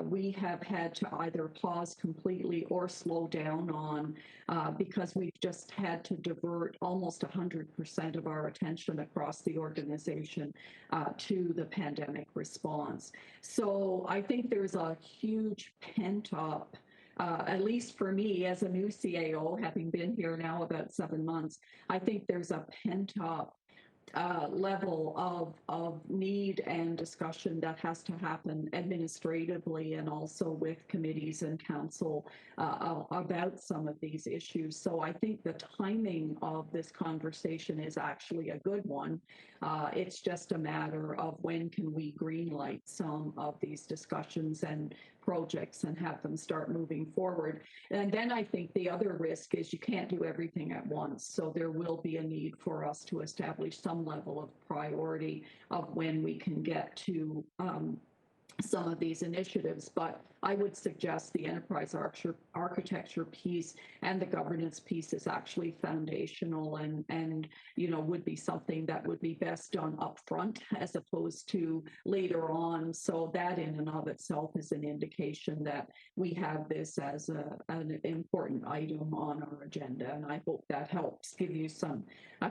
we have had to either pause completely or slow down on because we've just had to divert almost 100% of our attention across the organization to the pandemic response. So I think there's a huge pent-up, at least for me as a new CAO, having been here now about 7 months, I think there's a pent-up level of need and discussion that has to happen administratively and also with committees and council about some of these issues. So I think the timing of this conversation is actually a good one. It's just a matter of when can we greenlight some of these discussions and projects and have them start moving forward. And then I think the other risk is you can't do everything at once. So there will be a need for us to establish some level of priority of when we can get to some of these initiatives. But I would suggest the enterprise architecture piece and the governance piece is actually foundational and you know, would be something that would be best done upfront as opposed to later on. So that in and of itself is an indication that we have this as an important item on our agenda. And I hope that helps give you some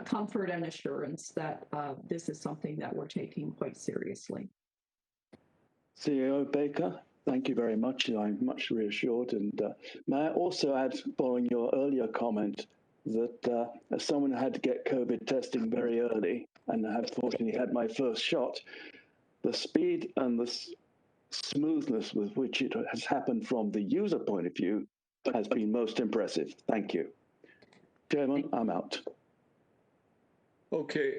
comfort and assurance that this is something that we're taking quite seriously. CEO Baker, thank you very much. I'm much reassured. And may I also add, following your earlier comment, that as someone who had to get COVID testing very early and have fortunately had my first shot, the speed and the smoothness with which it has happened from the user point of view has been most impressive. Thank you. Chairman, I'm out. Okay,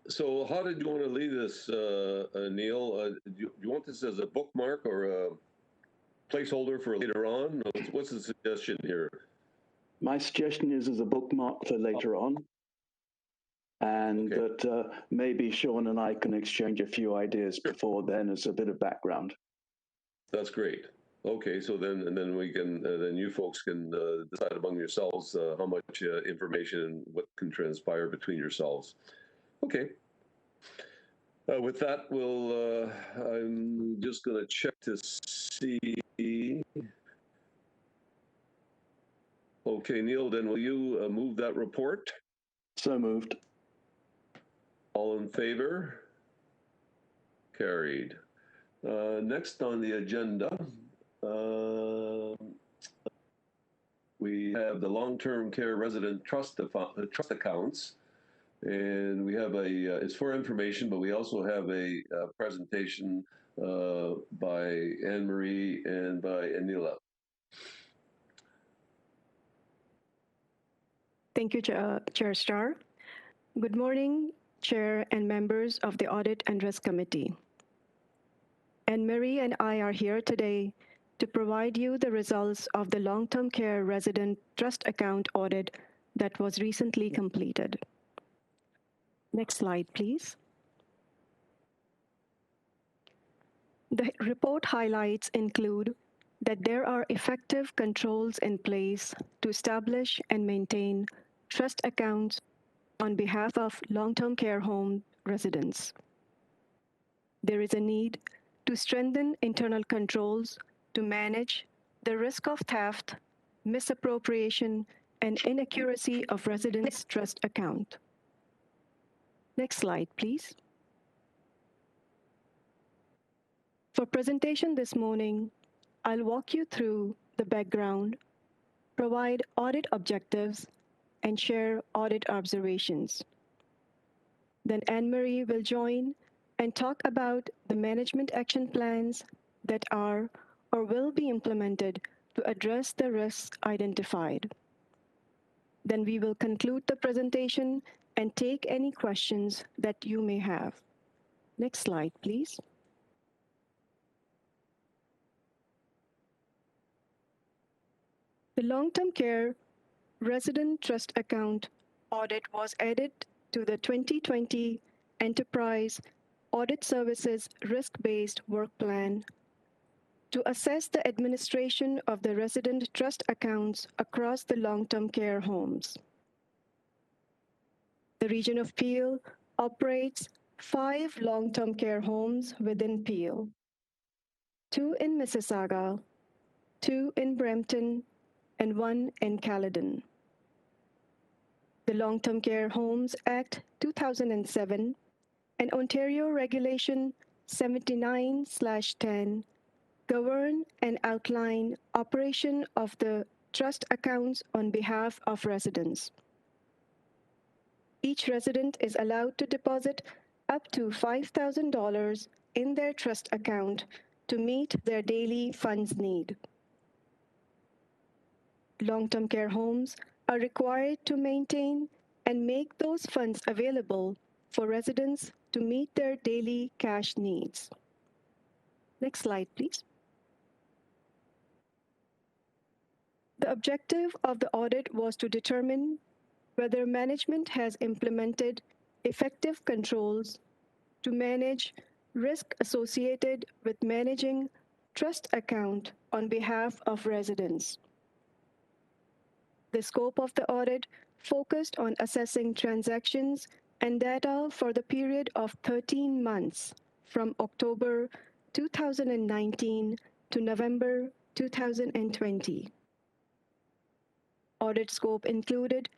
so how did you want to leave this, Neil? Do you want this as a bookmark or a placeholder for later on? What's the suggestion here? My suggestion is as a bookmark for later on, and Okay. that maybe Sean and I can exchange a few ideas before then as a bit of background. That's great. Okay, so then we can, then you folks can decide among yourselves how much information and what can transpire between yourselves. Okay. With that, I'm just going to check to see. Okay, Neil, then will you move that report? So moved. All in favor? Carried. Next on the agenda, we have the long-term care resident trust accounts. And we have it's for information, but we also have a presentation by Anne Marie and by Anila. Thank you, Chair Starr. Good morning, Chair and members of the Audit and Risk Committee. Anne Marie and I are here today to provide you the results of the long-term care resident trust account audit that was recently completed. Next slide, please. The report highlights include that there are effective controls in place to establish and maintain trust accounts on behalf of long-term care home residents. There is a need to strengthen internal controls to manage the risk of theft, misappropriation, and inaccuracy of residents' trust account. Next slide, please. For presentation this morning, I'll walk you through the background, provide audit objectives, and share audit observations. Then Anne Marie will join and talk about the management action plans that are or will be implemented to address the risks identified. Then we will conclude the presentation and take any questions that you may have. Next slide, please. The long-term care resident trust account audit was added to the 2020 Enterprise Audit Services Risk-Based Work Plan to assess the administration of the resident trust accounts across the long-term care homes. The region of Peel operates 5 long-term care homes within Peel, 2 in Mississauga, 2 in Brampton, and 1 in Caledon. The Long-Term Care Homes Act 2007 and Ontario Regulation 79/10 govern and outline operation of the trust accounts on behalf of residents. Each resident is allowed to deposit up to $5,000 in their trust account to meet their daily funds need. Long-term care homes are required to maintain and make those funds available for residents to meet their daily cash needs. Next slide, please. The objective of the audit was to determine whether management has implemented effective controls to manage risk associated with managing trust account on behalf of residents. The scope of the audit focused on assessing transactions and data for the period of 13 months from October 2019 to November 2020. Audit scope included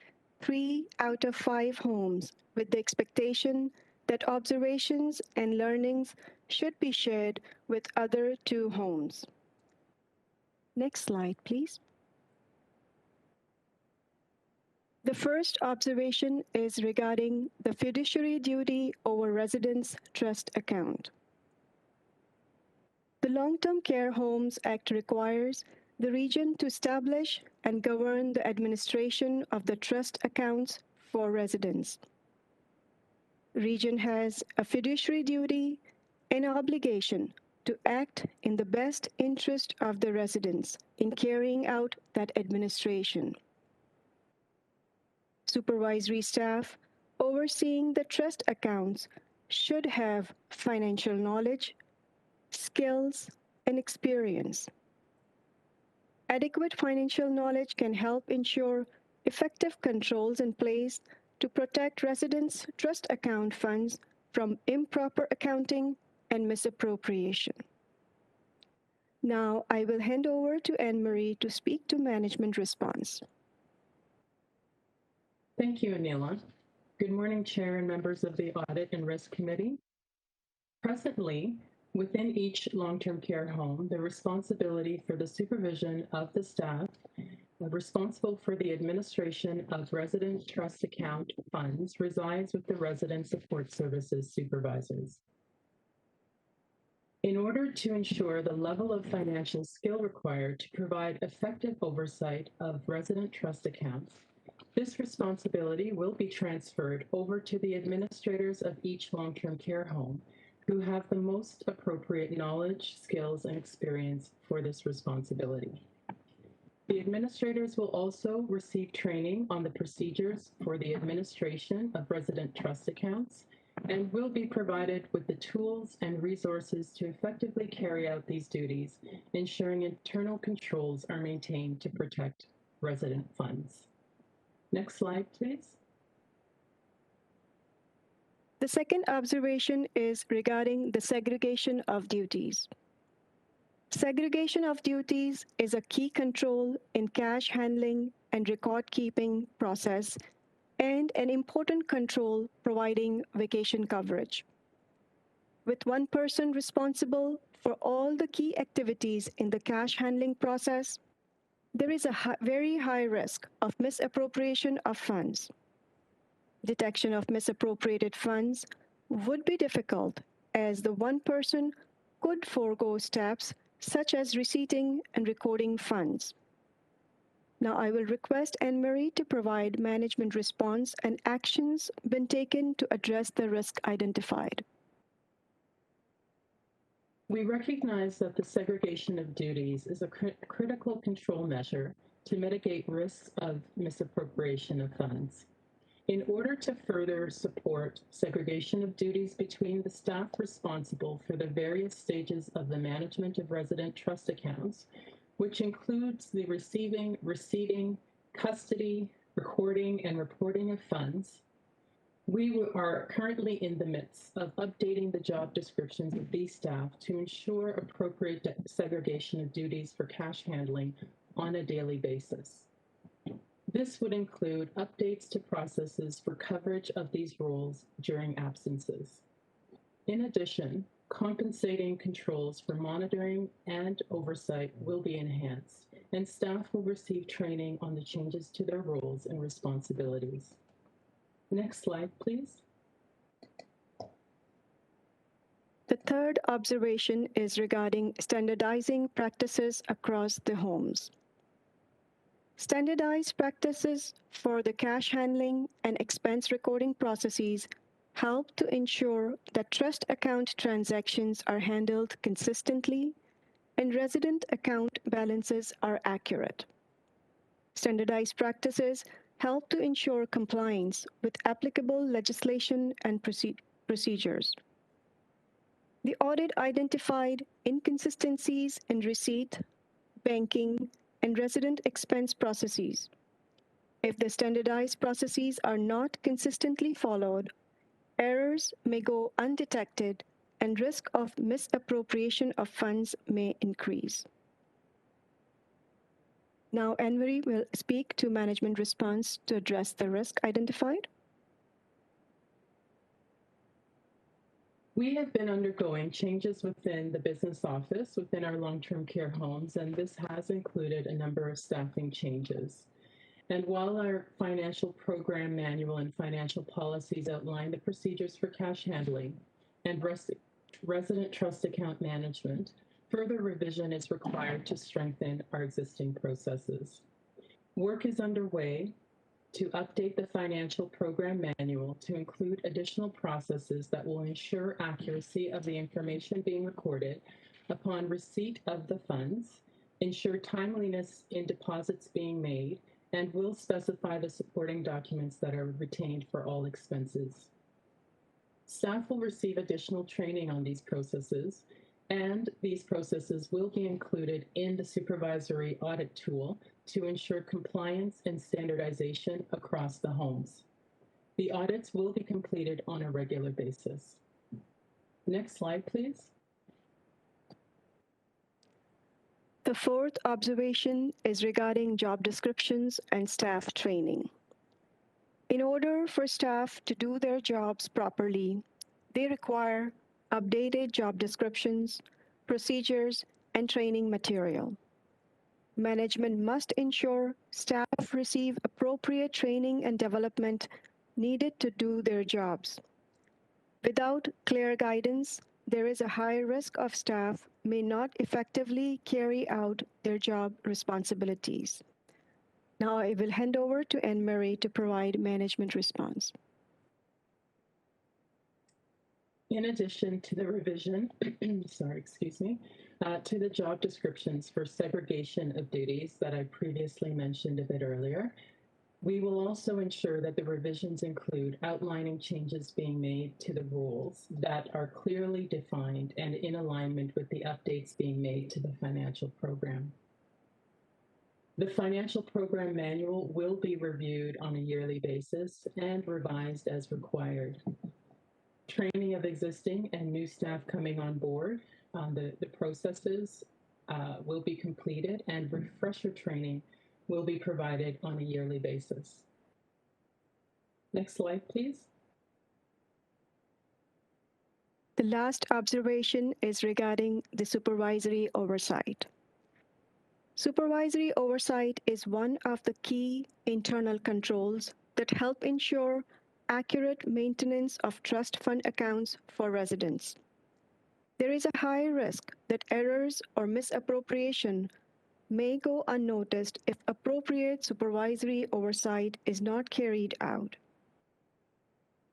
3 out of 5 homes with the expectation that observations and learnings should be shared with other 2 homes. Next slide, please. The first observation is regarding the fiduciary duty over residents' trust account. The Long-Term Care Homes Act requires the region to establish and govern the administration of the trust accounts for residents. The region has a fiduciary duty and obligation to act in the best interest of the residents in carrying out that administration. Supervisory staff overseeing the trust accounts should have financial knowledge, skills, and experience. Adequate financial knowledge can help ensure effective controls in place to protect residents' trust account funds from improper accounting and misappropriation. Now, I will hand over to Anne Marie to speak to management response. Thank you, Anila. Good morning, Chair and members of the Audit and Risk Committee. Presently, within each long-term care home, the responsibility for the supervision of the staff responsible for the administration of resident trust account funds resides with the Resident Support Services supervisors. In order to ensure the level of financial skill required to provide effective oversight of resident trust accounts, this responsibility will be transferred over to the administrators of each long-term care home who have the most appropriate knowledge, skills, and experience for this responsibility. The administrators will also receive training on the procedures for the administration of resident trust accounts and will be provided with the tools and resources to effectively carry out these duties, ensuring internal controls are maintained to protect resident funds. Next slide, please. The second observation is regarding the segregation of duties. Segregation of duties is a key control in cash handling and record keeping process and an important control providing vacation coverage. With one person responsible for all the key activities in the cash handling process, there is a very high risk of misappropriation of funds. Detection of misappropriated funds would be difficult as the one person could forego steps such as receipting and recording funds. Now I will request Anne-Marie to provide management response and actions been taken to address the risk identified. We recognize that the segregation of duties is a critical control measure to mitigate risks of misappropriation of funds. In order to further support segregation of duties between the staff responsible for the various stages of the management of resident trust accounts, which includes the receiving, receipting, custody, recording, and reporting of funds, we are currently in the midst of updating the job descriptions of these staff to ensure appropriate segregation of duties for cash handling on a daily basis. This would include updates to processes for coverage of these roles during absences. In addition, compensating controls for monitoring and oversight will be enhanced, and staff will receive training on the changes to their roles and responsibilities. Next slide, please. The third observation is regarding standardizing practices across the homes. Standardized practices for the cash handling and expense recording processes help to ensure that trust account transactions are handled consistently and resident account balances are accurate. Standardized practices help to ensure compliance with applicable legislation and procedures. The audit identified inconsistencies in receipt, banking, and resident expense processes. If the standardized processes are not consistently followed, errors may go undetected and risk of misappropriation of funds may increase. Now, Anne-Marie will speak to management response to address the risk identified. We have been undergoing changes within the business office within our long-term care homes, and this has included a number of staffing changes. And while our financial program manual and financial policies outline the procedures for cash handling and resident trust account management, further revision is required to strengthen our existing processes. Work is underway to update the financial program manual to include additional processes that will ensure accuracy of the information being recorded upon receipt of the funds, ensure timeliness in deposits being made, and will specify the supporting documents that are retained for all expenses. Staff will receive additional training on these processes, and these processes will be included in the supervisory audit tool to ensure compliance and standardization across the homes. The audits will be completed on a regular basis. Next slide, please. The fourth observation is regarding job descriptions and staff training. In order for staff to do their jobs properly, they require updated job descriptions, procedures, and training material. Management must ensure staff receive appropriate training and development needed to do their jobs. Without clear guidance, there is a high risk of staff may not effectively carry out their job responsibilities. Now I will hand over to Anne-Marie to provide management response. In addition to the revision, to the job descriptions for segregation of duties that I previously mentioned a bit earlier, we will also ensure that the revisions include outlining changes being made to the rules that are clearly defined and in alignment with the updates being made to the financial program. The financial program manual will be reviewed on a yearly basis and revised as required. Training of existing and new staff coming on board on the processes will be completed, and refresher training will be provided on a yearly basis. Next slide, please. The last observation is regarding the supervisory oversight. Supervisory oversight is one of the key internal controls that help ensure accurate maintenance of trust fund accounts for residents. There is a high risk that errors or misappropriation may go unnoticed if appropriate supervisory oversight is not carried out.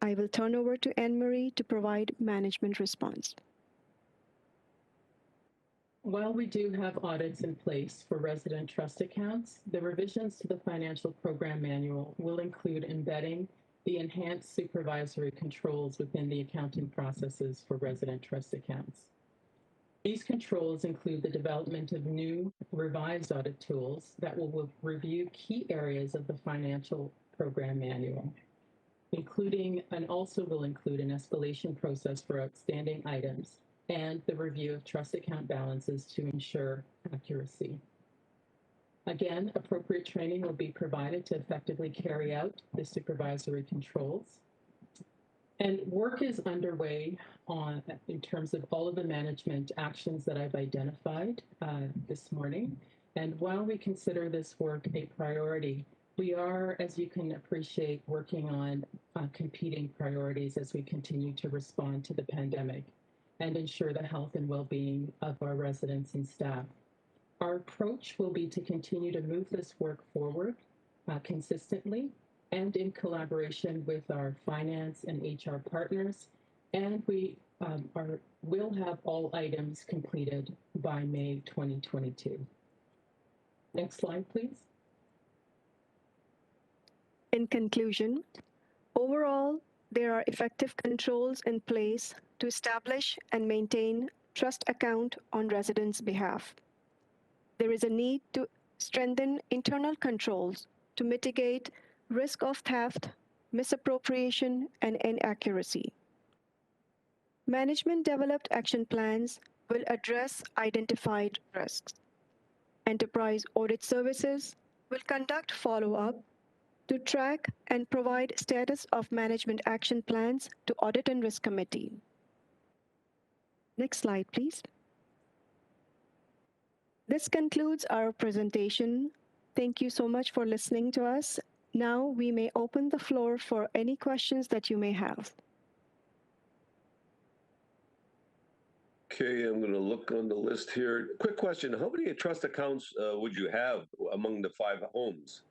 I will turn over to Anne-Marie to provide management response. While we do have audits in place for resident trust accounts, the revisions to the financial program manual will include embedding the enhanced supervisory controls within the accounting processes for resident trust accounts. These controls include the development of new revised audit tools that will review key areas of the financial program manual, including and also will include an escalation process for outstanding items and the review of trust account balances to ensure accuracy. Again, appropriate training will be provided to effectively carry out the supervisory controls. And work is underway in terms of all of the management actions that I've identified this morning. And while we consider this work a priority, we are, as you can appreciate, working on competing priorities as we continue to respond to the pandemic and ensure the health and well-being of our residents and staff. Our approach will be to continue to move this work forward consistently and in collaboration with our finance and HR partners, and we will have all items completed by May 2022. Next slide, please. In conclusion, overall, there are effective controls in place to establish and maintain trust account on residents' behalf. There is a need to strengthen internal controls to mitigate risk of theft, misappropriation, and inaccuracy. Management-developed action plans will address identified risks. Enterprise audit services will conduct follow-up to track and provide status of management action plans to Audit and Risk Committee. Next slide, please. This concludes our presentation. Thank you so much for listening to us. Now we may open the floor for any questions that you may have. Okay, I'm going to look on the list here. Quick question. How many trust accounts would you have among the 5 homes?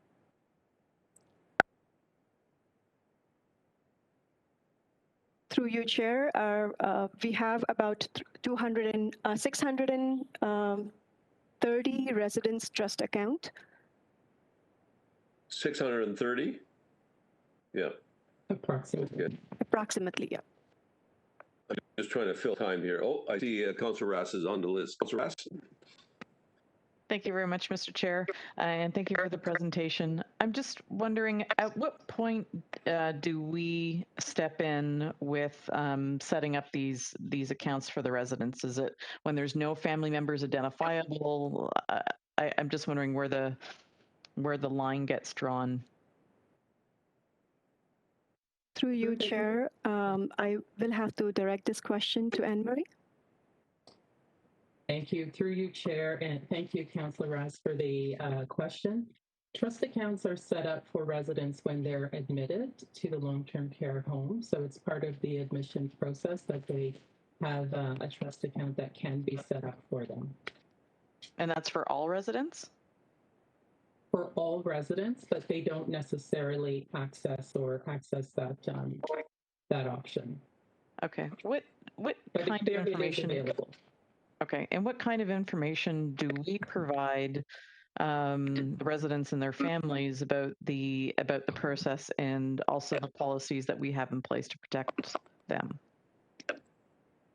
Through you, Chair, we have about 630 residents trust account. 630? Yeah. Approximately. Good. Approximately, yeah. I'm just trying to fill time here. Oh, I see Councillor Rass is on the list. Councillor Rass? Thank you very much, Mr. Chair, and thank you for the presentation. I'm just wondering, at what point do we step in with setting up these accounts for the residents? Is it when there's no family members identifiable? I'm just wondering where the line gets drawn. Through you, Chair, I will have to direct this question to Anne-Marie. Thank you. Through you, Chair, and thank you, Councillor Ross, for the question. Trust accounts are set up for residents when they're admitted to the long-term care home. So it's part of the admission process that they have a trust account that can be set up for them. And that's for all residents? For all residents, but they don't necessarily access that that option. Okay. What But kind of information? It is available. Okay. And what kind of information do we provide the residents and their families about the process and also the policies that we have in place to protect them?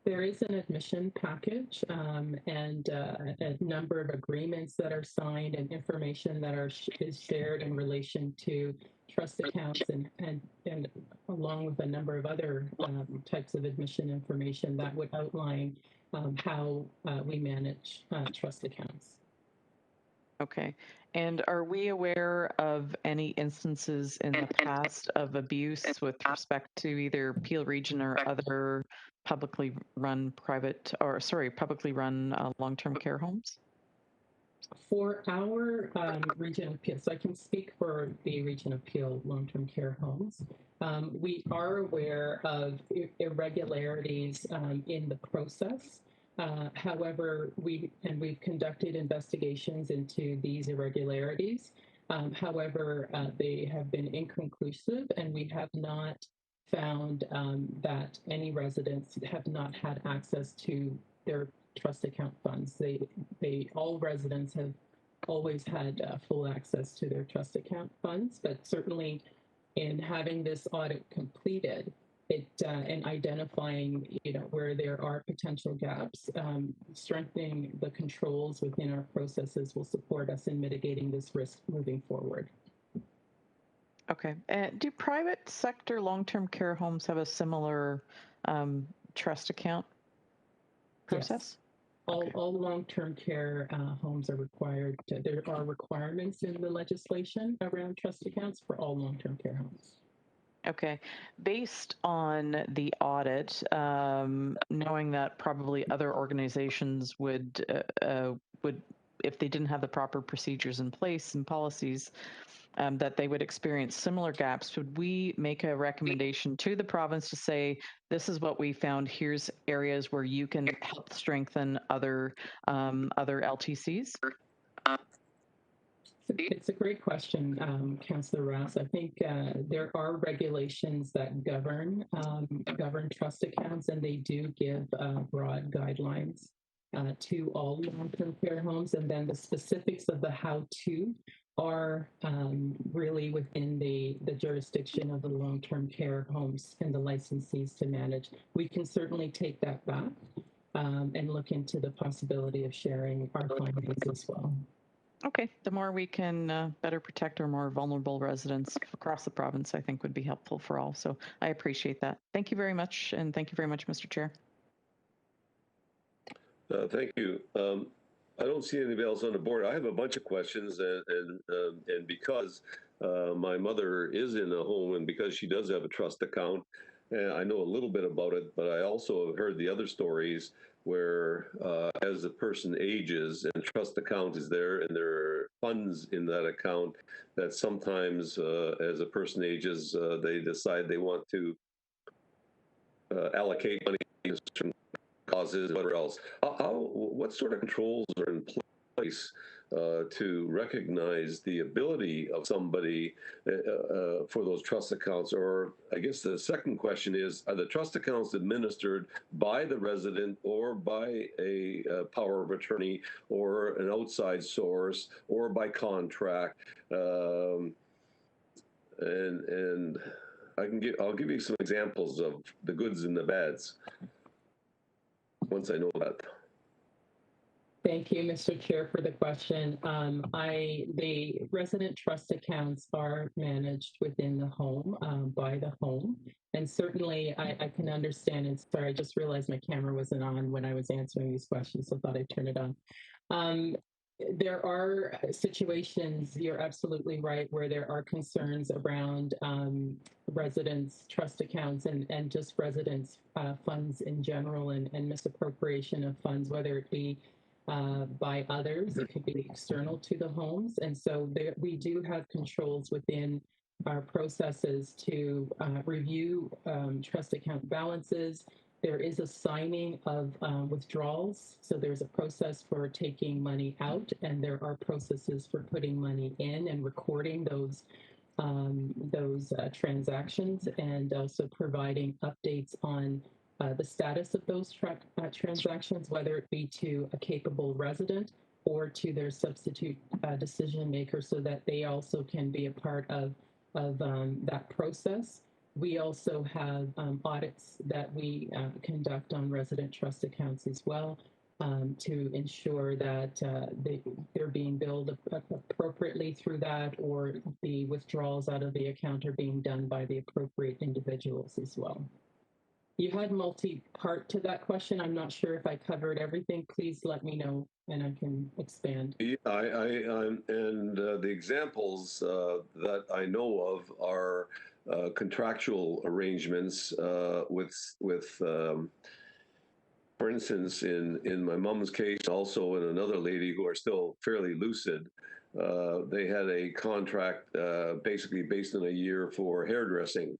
There is an admission package and a number of agreements that are signed and information that is shared in relation to trust accounts and along with a number of other types of admission information that would outline how we manage trust accounts. Okay. And are we aware of any instances in the past of abuse with respect to either Peel Region or other publicly run long-term care homes? For our region of Peel, so I can speak for the region of Peel long-term care homes. We are aware of irregularities in the process. However, we've conducted investigations into these irregularities. However, they have been inconclusive, and we have not found that any residents have not had access to their trust account funds. All residents have always had full access to their trust account funds, but certainly in having this audit completed, and identifying where there are potential gaps, strengthening the controls within our processes will support us in mitigating this risk moving forward. Okay. Do private sector long-term care homes have a similar trust account process? Yes. All long-term care homes are required. There are requirements in the legislation around trust accounts for all long-term care homes. Okay. Based on the audit, knowing that probably other organizations would, if they didn't have the proper procedures in place and policies, that they would experience similar gaps, would we make a recommendation to the province to say, this is what we found, here's areas where you can help strengthen other LTCs? It's a great question, Councillor Ross. I think there are regulations that govern trust accounts, and they do give broad guidelines to all long-term care homes. And then the specifics of the how-to are really within the jurisdiction of the long-term care homes and the licensees to manage. We can certainly take that back and look into the possibility of sharing our findings as well. Okay, the more we can better protect our more vulnerable residents across the province, I think would be helpful for all. So I appreciate that. Thank you very much. And thank you very much, Mr. Chair. Thank you. I don't see anybody else on the board. I have a bunch of questions, and because my mother is in a home and because she does have a trust account, I know a little bit about it, but I also have heard the other stories where as a person ages and trust account is there and there are funds in that account, that sometimes as a person ages, they decide they want to allocate money to certain causes and whatever else. What sort of controls are in place to recognize the ability of somebody for those trust accounts? Or I guess the second question is, are the trust accounts administered by the resident or by a power of attorney or an outside source or by contract? And I'll give you some examples of the goods and the bads once I know that. Thank you, Mr. Chair, for the question. The resident trust accounts are managed within the home by the home. And certainly I can understand, and sorry, I just realized my camera wasn't on when I was answering these questions, so I thought I'd turn it on. There are situations, you're absolutely right, where there are concerns around residents' trust accounts and just residents' funds in general and misappropriation of funds, whether it be by others. It could be external to the homes. And so we do have controls within our processes to review trust account balances. There is a signing of withdrawals. So there's a process for taking money out, and there are processes for putting money in and recording those transactions, and also providing updates on the status of those transactions, whether it be to a capable resident or to their substitute decision maker, so that they also can be a part of that process. We also have audits that we conduct on resident trust accounts as well, to ensure that they're being billed appropriately through that, or the withdrawals out of the account are being done by the appropriate individuals as well. You had multi-part to that question. I'm not sure if I covered everything. Please let me know and I can expand. Yeah, the examples that I know of are contractual arrangements with for instance, in my mom's case, also in another lady who are still fairly lucid, they had a contract basically based on a year for hairdressing.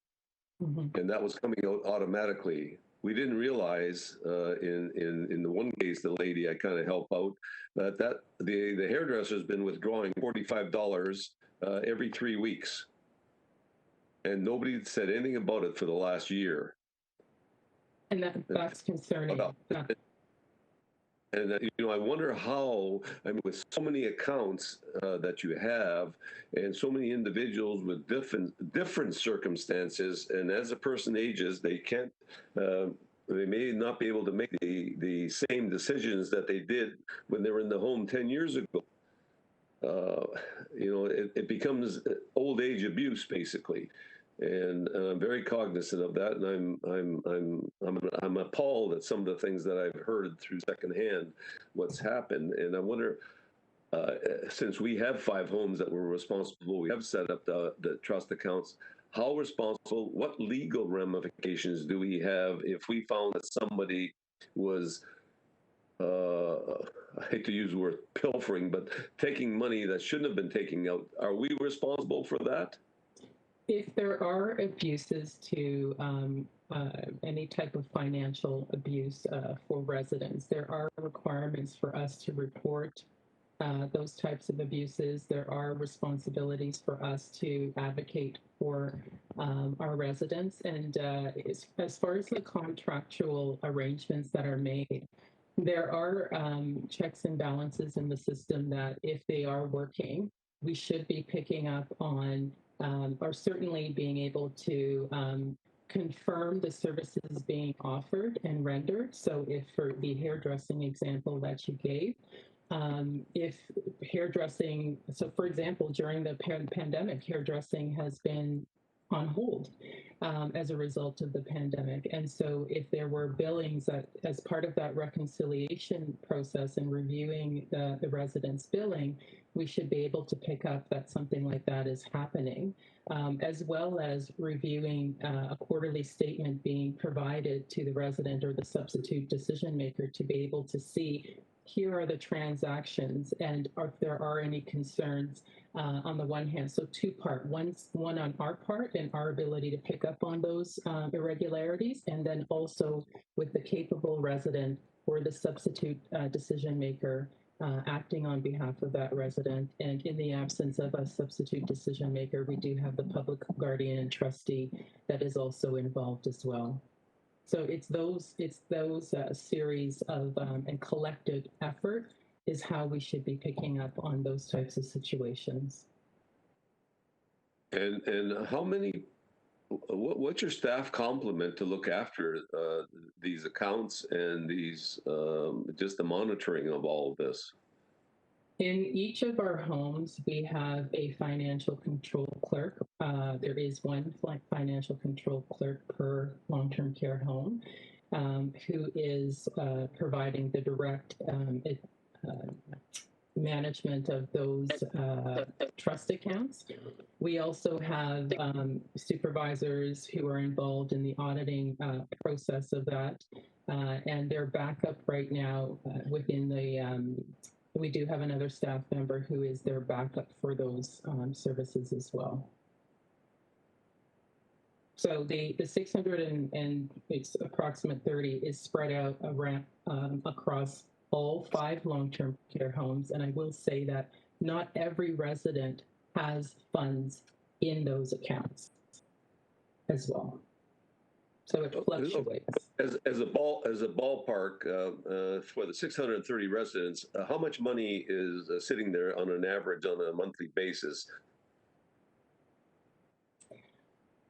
Mm-hmm. And that was coming out automatically. We didn't realize in the one case, the lady I kind of help out, that the hairdresser's been withdrawing $45 every 3 weeks. And nobody said anything about it for the last year. And that's concerning. And I wonder how, with so many accounts that you have, and so many individuals with different circumstances, and as a person ages, they can't, they may not be able to make the same decisions that they did when they were in the home 10 years ago. It becomes old age abuse, basically. And I'm very cognizant of that, and I'm appalled at some of the things that I've heard through secondhand what's happened. And I wonder, since we have 5 homes that we're responsible, we have set up the trust accounts. How responsible? What legal ramifications do we have if we found that somebody was, I hate to use the word pilfering, but taking money that shouldn't have been taken out? Are we responsible for that? If there are abuses to any type of financial abuse for residents, there are requirements for us to report those types of abuses. There are responsibilities for us to advocate for our residents. And as far as the contractual arrangements that are made, there are checks and balances in the system that if they are working, we should be picking up on, or certainly being able to confirm the services being offered and rendered. So if, for the hairdressing example that you gave, if hairdressing, so for example, during the pandemic, hairdressing has been on hold as a result of the pandemic. And so if there were billings that, as part of that reconciliation process and reviewing the resident's billing, we should be able to pick up that something like that is happening, as well as reviewing a quarterly statement being provided to the resident or the substitute decision maker to be able to see, here are the transactions, and if there are any concerns on the one hand. So two-part, one on our part and our ability to pick up on those irregularities, and then also with the capable resident or the substitute decision maker acting on behalf of that resident. And in the absence of a substitute decision maker, we do have the public guardian and trustee that is also involved as well. So it's those series of and collective effort is how we should be picking up on those types of situations. And how many? What's your staff complement to look after these accounts and these just the monitoring of all of this? In each of our homes, we have a financial control clerk. There is one financial control clerk per long-term care home who is providing the direct management of those trust accounts. We also have supervisors who are involved in the auditing process of that. and their backup right now within the, we do have another staff member who is their backup for those services as well. So the 600 and it's approximate 30 is spread out around across all 5 long-term care homes. And I will say that not every resident has funds in those accounts as well. So it fluctuates. As a ballpark for the 630 residents, how much money is sitting there on an average on a monthly basis?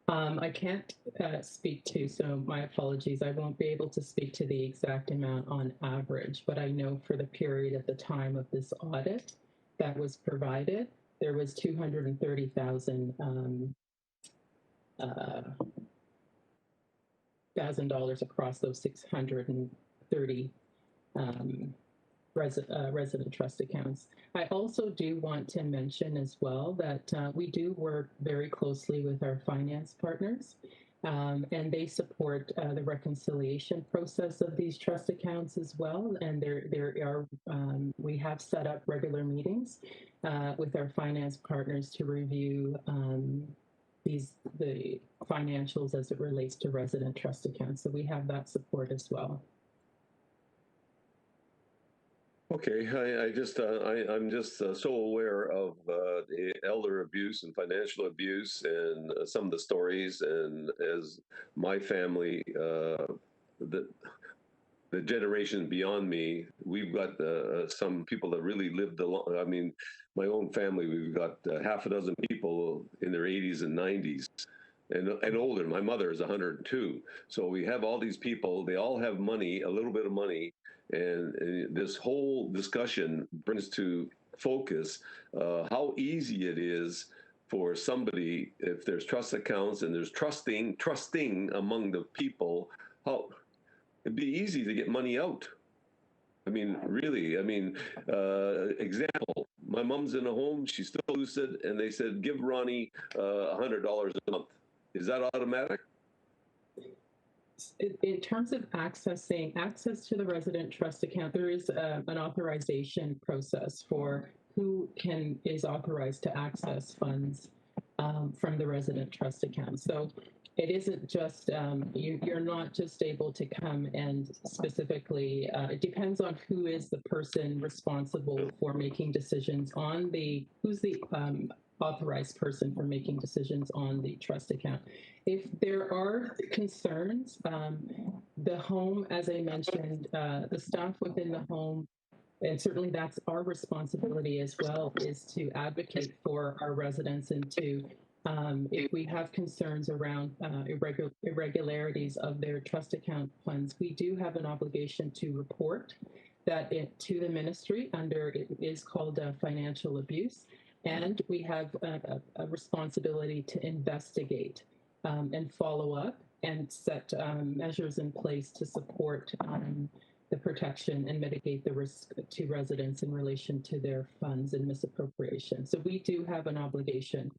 I can't speak to, so my apologies. I won't be able to speak to the exact amount on average, but I know for the period at the time of this audit that was provided, there was $230,000 $1,000 across those 630 resident trust accounts. I also do want to mention as well that we do work very closely with our finance partners, and they support the reconciliation process of these trust accounts as well. And there are we have set up regular meetings with our finance partners to review the financials as it relates to resident trust accounts. So we have that support as well. Okay, I'm just so aware of the elder abuse and financial abuse and some of the stories, and as my family, the generation beyond me, we've got some people that really lived a long. I mean, my own family, we've got half a dozen people in their 80s and 90s. And older. My mother is 102. So we have all these people, they all have money, a little bit of money. And this whole discussion brings to focus how easy it is for somebody, if there's trust accounts and there's trusting among the people, how it'd be easy to get money out. I mean, really, I mean, example, my mom's in a home, she's still lucid, and they said, give Ronnie $100 a month. Is that automatic? In terms of access to the resident trust account, there is an authorization process for who is authorized to access funds from the resident trust account. So it isn't just, you're not just able to come and specifically, it depends on who is the person responsible for making decisions on who's the authorized person for making decisions on the trust account. If there are concerns, the home, as I mentioned, the staff within the home, and certainly that's our responsibility as well, is to advocate for our residents and to, if we have concerns around irregularities of their trust account funds, we do have an obligation to report that to the ministry under, it is called financial abuse. And we have a responsibility to investigate and follow up and set measures in place to support the protection and mitigate the risk to residents in relation to their funds and misappropriation. So we do have an obligation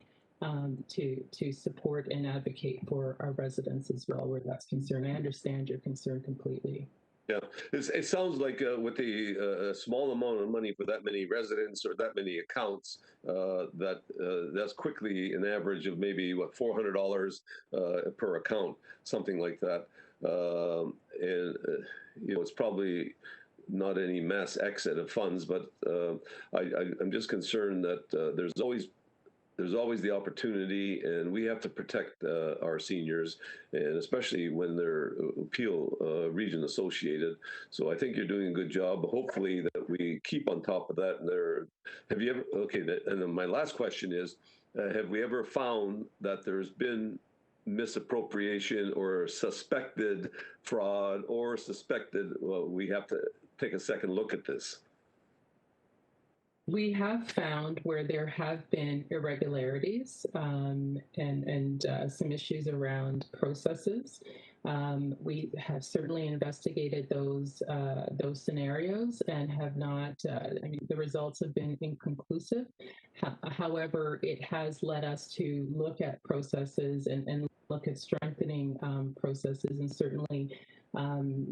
to support and advocate for our residents as well where that's concerned. I understand your concern completely. Yeah, it sounds like with the small amount of money for that many residents or that many accounts, that's quickly an average of maybe what $400 per account, something like that. And you know, it's probably not any mass exit of funds, but I'm just concerned that there's always the opportunity, and we have to protect our seniors, and especially when they're Peel region associated. So I think you're doing a good job. Hopefully that we keep on top of that. And have you ever, okay, and then my last question is, have we ever found that there's been misappropriation or suspected fraud or suspected, well, we have to take a second look at this? We have found where there have been irregularities and some issues around processes. We have certainly investigated those scenarios and have not. I mean, the results have been inconclusive. However, it has led us to look at processes and look at strengthening processes, and certainly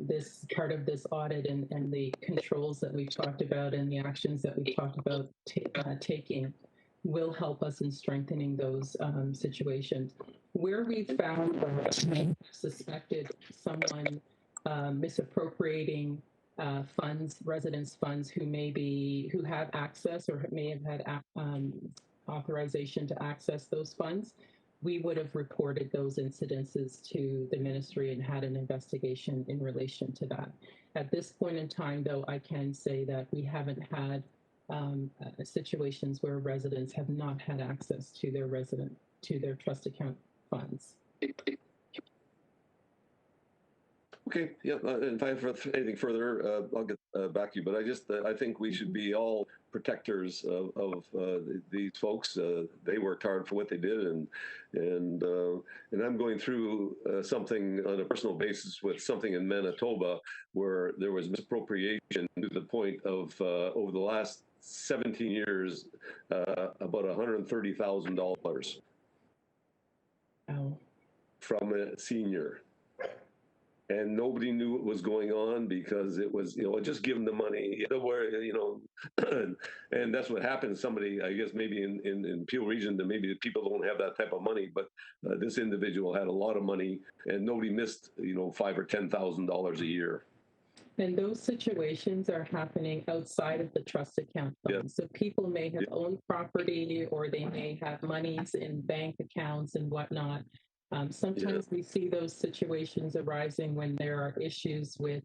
this part of this audit and the controls that we've talked about and the actions that we've talked about taking will help us in strengthening those situations. Where we've found or suspected someone misappropriating funds, residents' funds who have access or may have had authorization to access those funds, we would have reported those incidences to the ministry and had an investigation in relation to that. At this point in time, though, I can say that we haven't had situations where residents have not had access to their trust account funds. Okay, yeah, and if I have anything further, I'll get back to you. But I think we should be all protectors of these folks. They worked hard for what they did, and I'm going through something on a personal basis with something in Manitoba where there was misappropriation to the point of over the last 17 years, about $130,000 from a senior. And nobody knew what was going on because it was, just give them the money, and that's what happened. Somebody, I guess, maybe in Peel region, that maybe the people don't have that type of money, but this individual had a lot of money, and nobody missed, $5,000 or $10,000 a year. And those situations are happening outside of the trust account funds. So people may have owned property, or they may have monies in bank accounts and whatnot. Sometimes we see those situations arising when there are issues with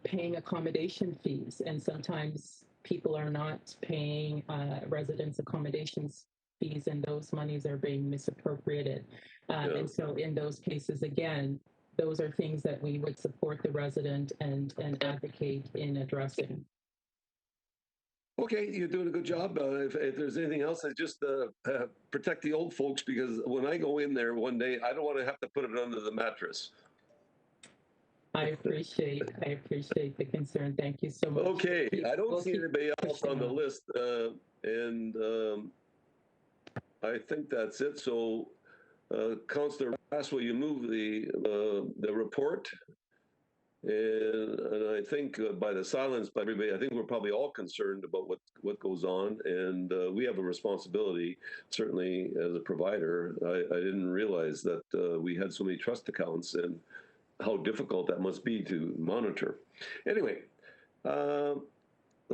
paying accommodation fees, and sometimes people are not paying residents' accommodations fees, and those monies are being misappropriated. And so in those cases, again, those are things that we would support the resident and advocate in addressing. Okay, you're doing a good job. If there's anything else, I just protect the old folks, because when I go in there one day, I don't want to have to put it under the mattress. I appreciate the concern. Thank you so much. Okay, I don't see anybody else on the list, and I think that's it. So, Councillor Rass, will you move the report? And I think by the silence by everybody, I think we're probably all concerned about what goes on, and we have a responsibility, certainly as a provider. I didn't realize that we had so many trust accounts and how difficult that must be to monitor. Anyway, let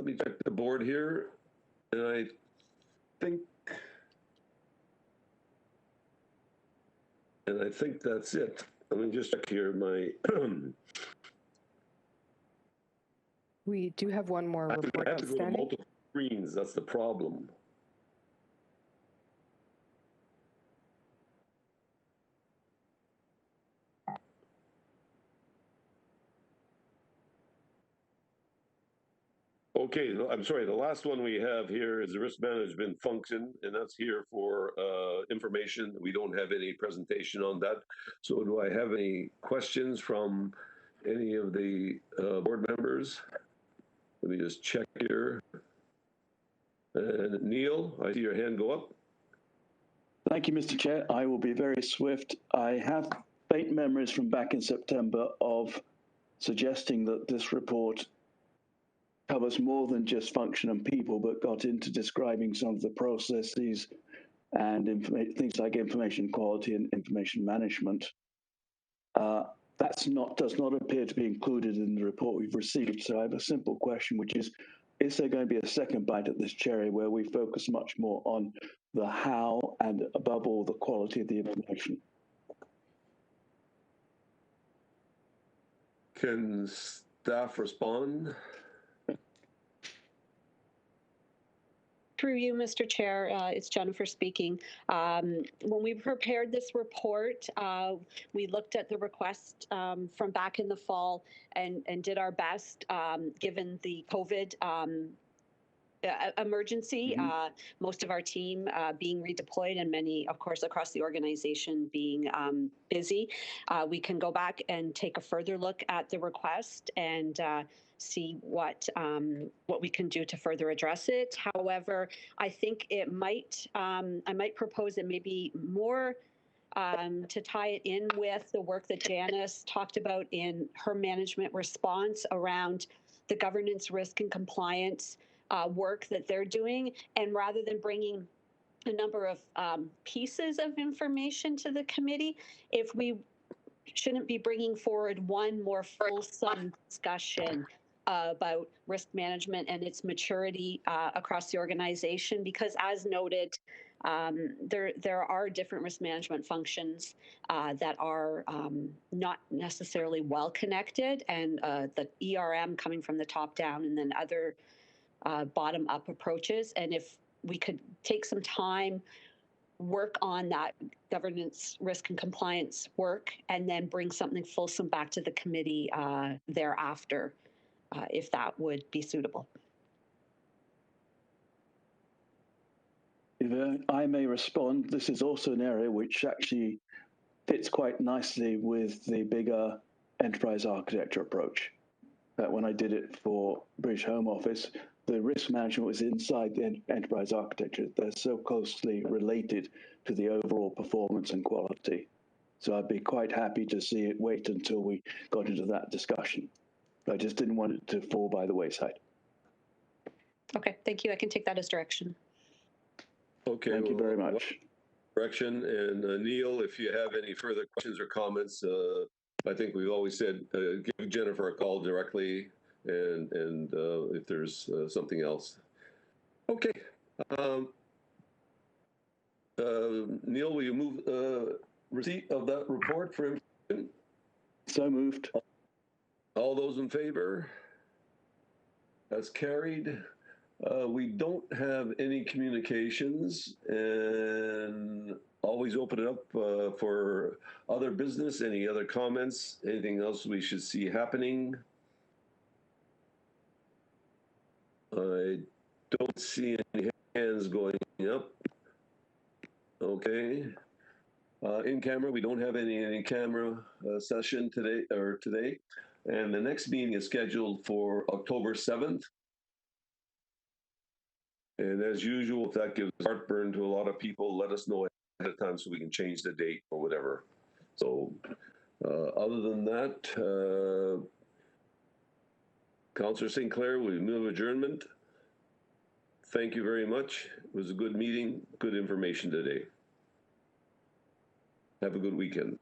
me check the board here, and I think that's it. Let me just check here my. We do have one more report I have to go to outstanding. multiple screens. That's the problem. Okay, I'm sorry. The last one we have here is the risk management function, and that's here for information. We don't have any presentation on that. So do I have any questions from any of the board members? Let me just check here. And Neil, I see your hand go up. Thank you, Mr. Chair. I will be very swift. I have faint memories from back in September of suggesting that this report covers more than just function and people, but got into describing some of the processes and things like information quality and information management. Does not appear to be included in the report we've received. So I have a simple question, which is there going to be a second bite at this cherry where we focus much more on the how and above all the quality of the information? Can staff respond? Through you, Mr. Chair, it's Jennifer speaking. When we prepared this report, we looked at the request from back in the fall and did our best, given the COVID emergency, most of our team being redeployed and many, of course, across the organization being busy. We can go back and take a further look at the request and see what we can do to further address it. However, I think it might, I might propose it may be more to tie it in with the work that Janice talked about in her management response around the governance, risk, and compliance work that they're doing. And rather than bringing a number of pieces of information to the committee, if we shouldn't be bringing forward one more fulsome discussion about risk management and its maturity across the organization, because as noted, there are different risk management functions that are not necessarily well connected, and the ERM coming from the top down and then other bottom up approaches. And if we could take some time, work on that governance, risk, and compliance work, and then bring something fulsome back to the committee thereafter, if that would be suitable. If I may respond, this is also an area which actually fits quite nicely with the bigger enterprise architecture approach. When I did it for British Home Office, the risk management was inside the enterprise architecture. They're so closely related to the overall performance and quality. So I'd be quite happy to see it wait until we got into that discussion. I just didn't want it to fall by the wayside. Okay, thank you. I can take that as direction. Okay. Thank you very much. Direction. And Neil, if you have any further questions or comments, I think we've always said, give Jennifer a call directly, and if there's something else. Okay. Neil, will you move receipt of that report for information? So moved. All those in favor? That's carried. We don't have any communications, and always open it up for other business. Any other comments? Anything else we should see happening? I don't see any hands going up. Okay. In camera, we don't have any camera session today. And the next meeting is scheduled for October 7th. And as usual, if that gives heartburn to a lot of people, let us know ahead of time so we can change the date or whatever. So other than that, Councillor St. Clair, we move adjournment. Thank you very much. It was a good meeting, good information today. Have a good weekend.